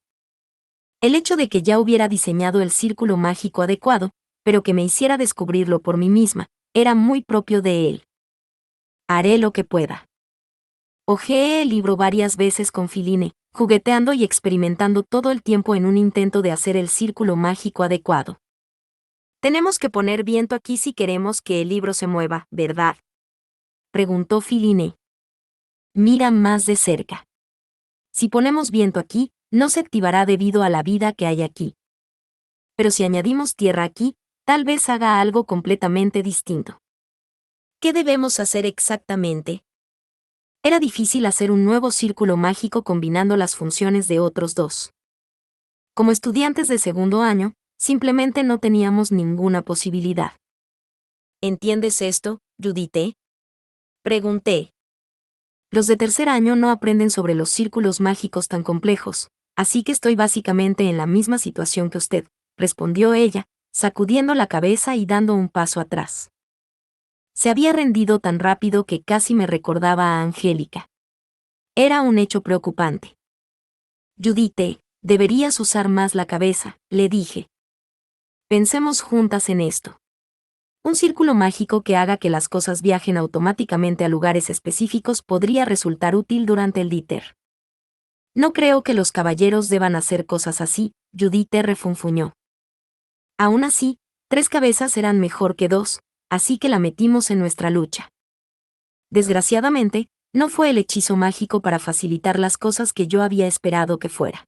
El hecho de que ya hubiera diseñado el círculo mágico adecuado, pero que me hiciera descubrirlo por mí misma, era muy propio de él. Haré lo que pueda. Hojeé el libro varias veces con Filine, jugueteando y experimentando todo el tiempo en un intento de hacer el círculo mágico adecuado. Tenemos que poner viento aquí si queremos que el libro se mueva, ¿verdad? Preguntó Filine. Mira más de cerca. Si ponemos viento aquí, no se activará debido a la vida que hay aquí. Pero si añadimos tierra aquí, tal vez haga algo completamente distinto. ¿Qué debemos hacer exactamente? Era difícil hacer un nuevo círculo mágico combinando las funciones de otros dos. Como estudiantes de segundo año, simplemente no teníamos ninguna posibilidad. ¿Entiendes esto, Judith? Pregunté. Los de tercer año no aprenden sobre los círculos mágicos tan complejos, así que estoy básicamente en la misma situación que usted, respondió ella, sacudiendo la cabeza y dando un paso atrás. Se había rendido tan rápido que casi me recordaba a Angélica. Era un hecho preocupante. Judith, deberías usar más la cabeza, le dije. Pensemos juntas en esto. Un círculo mágico que haga que las cosas viajen automáticamente a lugares específicos podría resultar útil durante el díter. No creo que los caballeros deban hacer cosas así, Judith refunfuñó. Aún así, 3 cabezas eran mejor que 2, así que la metimos en nuestra lucha. Desgraciadamente, no fue el hechizo mágico para facilitar las cosas que yo había esperado que fuera.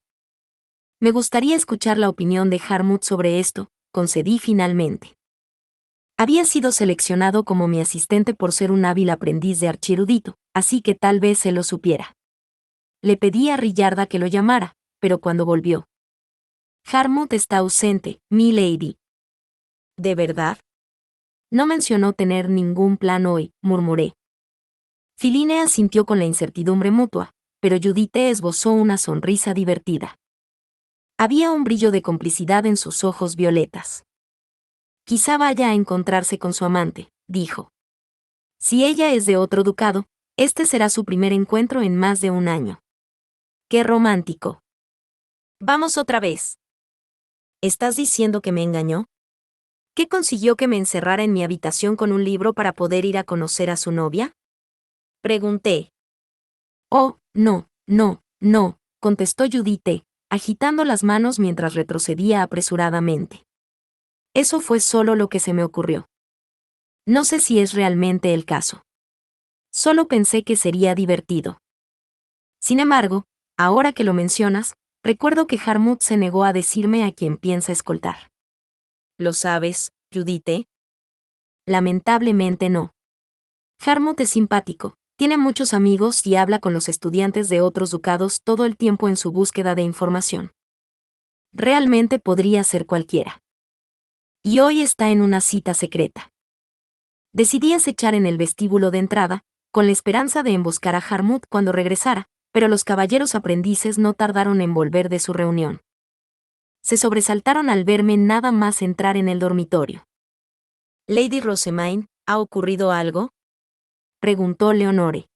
Me gustaría escuchar la opinión de Harmut sobre esto, concedí finalmente. Había sido seleccionado como mi asistente por ser un hábil aprendiz de archirudito, así que tal vez se lo supiera. Le pedí a Rillarda que lo llamara, pero cuando volvió. Harmut está ausente, mi lady. ¿De verdad? No mencionó tener ningún plan hoy, murmuré. Filine asintió con la incertidumbre mutua, pero Judith esbozó una sonrisa divertida. Había un brillo de complicidad en sus ojos violetas. Quizá vaya a encontrarse con su amante, dijo. Si ella es de otro ducado, este será su primer encuentro en más de un año. ¡Qué romántico! Vamos otra vez. ¿Estás diciendo que me engañó? ¿Qué consiguió que me encerrara en mi habitación con un libro para poder ir a conocer a su novia? Pregunté. Oh, no, no, no, contestó Judith, agitando las manos mientras retrocedía apresuradamente. Eso fue solo lo que se me ocurrió. No sé si es realmente el caso. Solo pensé que sería divertido. Sin embargo, ahora que lo mencionas, recuerdo que Harmut se negó a decirme a quién piensa escoltar. ¿Lo sabes, Judith? Lamentablemente no. Harmut es simpático, tiene muchos amigos y habla con los estudiantes de otros ducados todo el tiempo en su búsqueda de información. Realmente podría ser cualquiera. Y hoy está en una cita secreta. Decidí acechar en el vestíbulo de entrada, con la esperanza de emboscar a Harmut cuando regresara, pero los caballeros aprendices no tardaron en volver de su reunión. Se sobresaltaron al verme nada más entrar en el dormitorio. «Lady Rosamine, ¿ha ocurrido algo?», preguntó Leonore.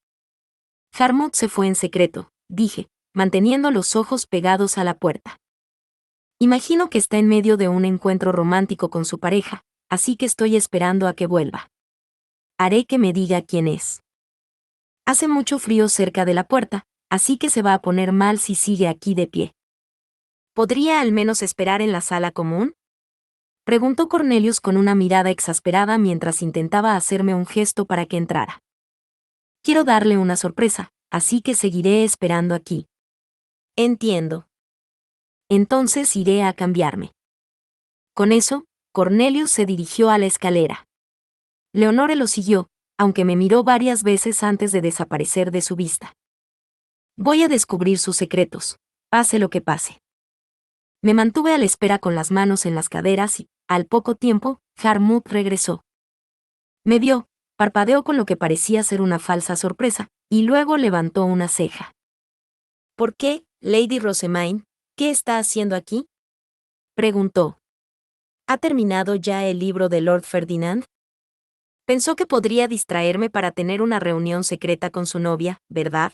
Harmut se fue en secreto, dije, manteniendo los ojos pegados a la puerta. Imagino que está en medio de un encuentro romántico con su pareja, así que estoy esperando a que vuelva. Haré que me diga quién es. Hace mucho frío cerca de la puerta, así que se va a poner mal si sigue aquí de pie. ¿Podría al menos esperar en la sala común?, preguntó Cornelius con una mirada exasperada mientras intentaba hacerme un gesto para que entrara. Quiero darle una sorpresa, así que seguiré esperando aquí. Entiendo. Entonces iré a cambiarme. Con eso, Cornelius se dirigió a la escalera. Leonore lo siguió, aunque me miró varias veces antes de desaparecer de su vista. Voy a descubrir sus secretos, pase lo que pase. Me mantuve a la espera con las manos en las caderas y, al poco tiempo, Harmut regresó. Me vio, parpadeó con lo que parecía ser una falsa sorpresa, y luego levantó una ceja. ¿Por qué, Lady Rosemaine, ¿qué está haciendo aquí? Preguntó. ¿Ha terminado ya el libro de Lord Ferdinand? Pensó que podría distraerme para tener una reunión secreta con su novia, ¿verdad?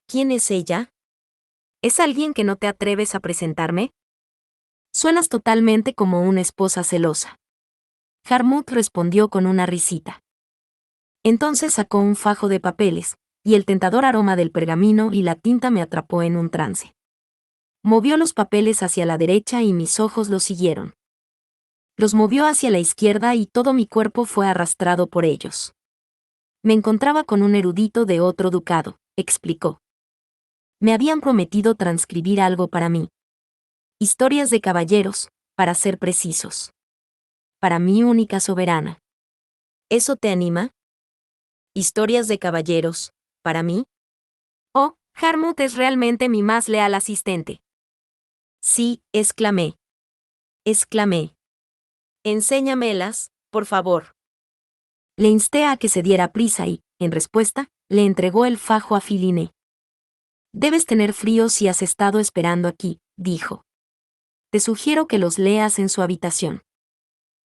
¿Quién es ella? ¿Es alguien que no te atreves a presentarme? Suenas totalmente como una esposa celosa. Harmut respondió con una risita. Entonces sacó un fajo de papeles, y el tentador aroma del pergamino y la tinta me atrapó en un trance. Movió los papeles hacia la derecha y mis ojos los siguieron. Los movió hacia la izquierda y todo mi cuerpo fue arrastrado por ellos. Me encontraba con un erudito de otro ducado, explicó. Me habían prometido transcribir algo para mí. Historias de caballeros, para ser precisos. Para mi única soberana. ¿Eso te anima? Historias de caballeros, ¿para mí? Oh, Harmut es realmente mi más leal asistente. Sí, exclamé. Exclamé. Enséñamelas, por favor. Le insté a que se diera prisa y, en respuesta, le entregó el fajo a Filine. Debes tener frío si has estado esperando aquí, dijo. Te sugiero que los leas en su habitación.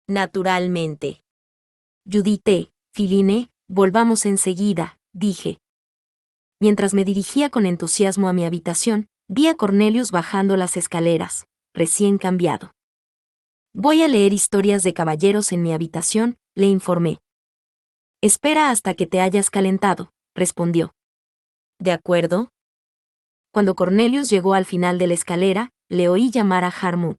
Naturalmente. Judith, Filine, volvamos enseguida, dije. Mientras me dirigía con entusiasmo a mi habitación, vi a Cornelius bajando las escaleras, recién cambiado. Voy a leer historias de caballeros en mi habitación, le informé. Espera hasta que te hayas calentado, respondió. ¿De acuerdo? Cuando Cornelius llegó al final de la escalera, le oí llamar a Harmut.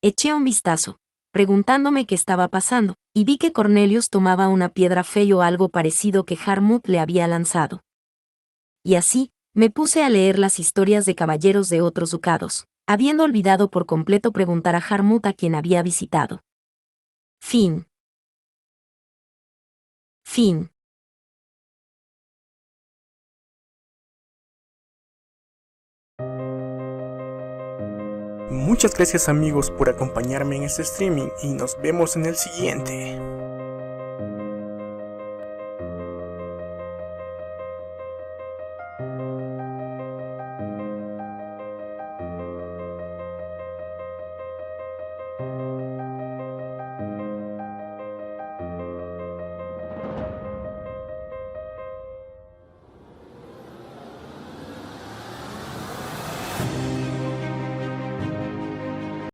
Eché un vistazo, preguntándome qué estaba pasando, y vi que Cornelius tomaba una piedra fe o algo parecido que Harmut le había lanzado. Y así, me puse a leer las historias de caballeros de otros ducados, habiendo olvidado por completo preguntar a Harmut a quien había visitado. Fin. Fin. Muchas gracias amigos por acompañarme en este streaming y nos vemos en el siguiente.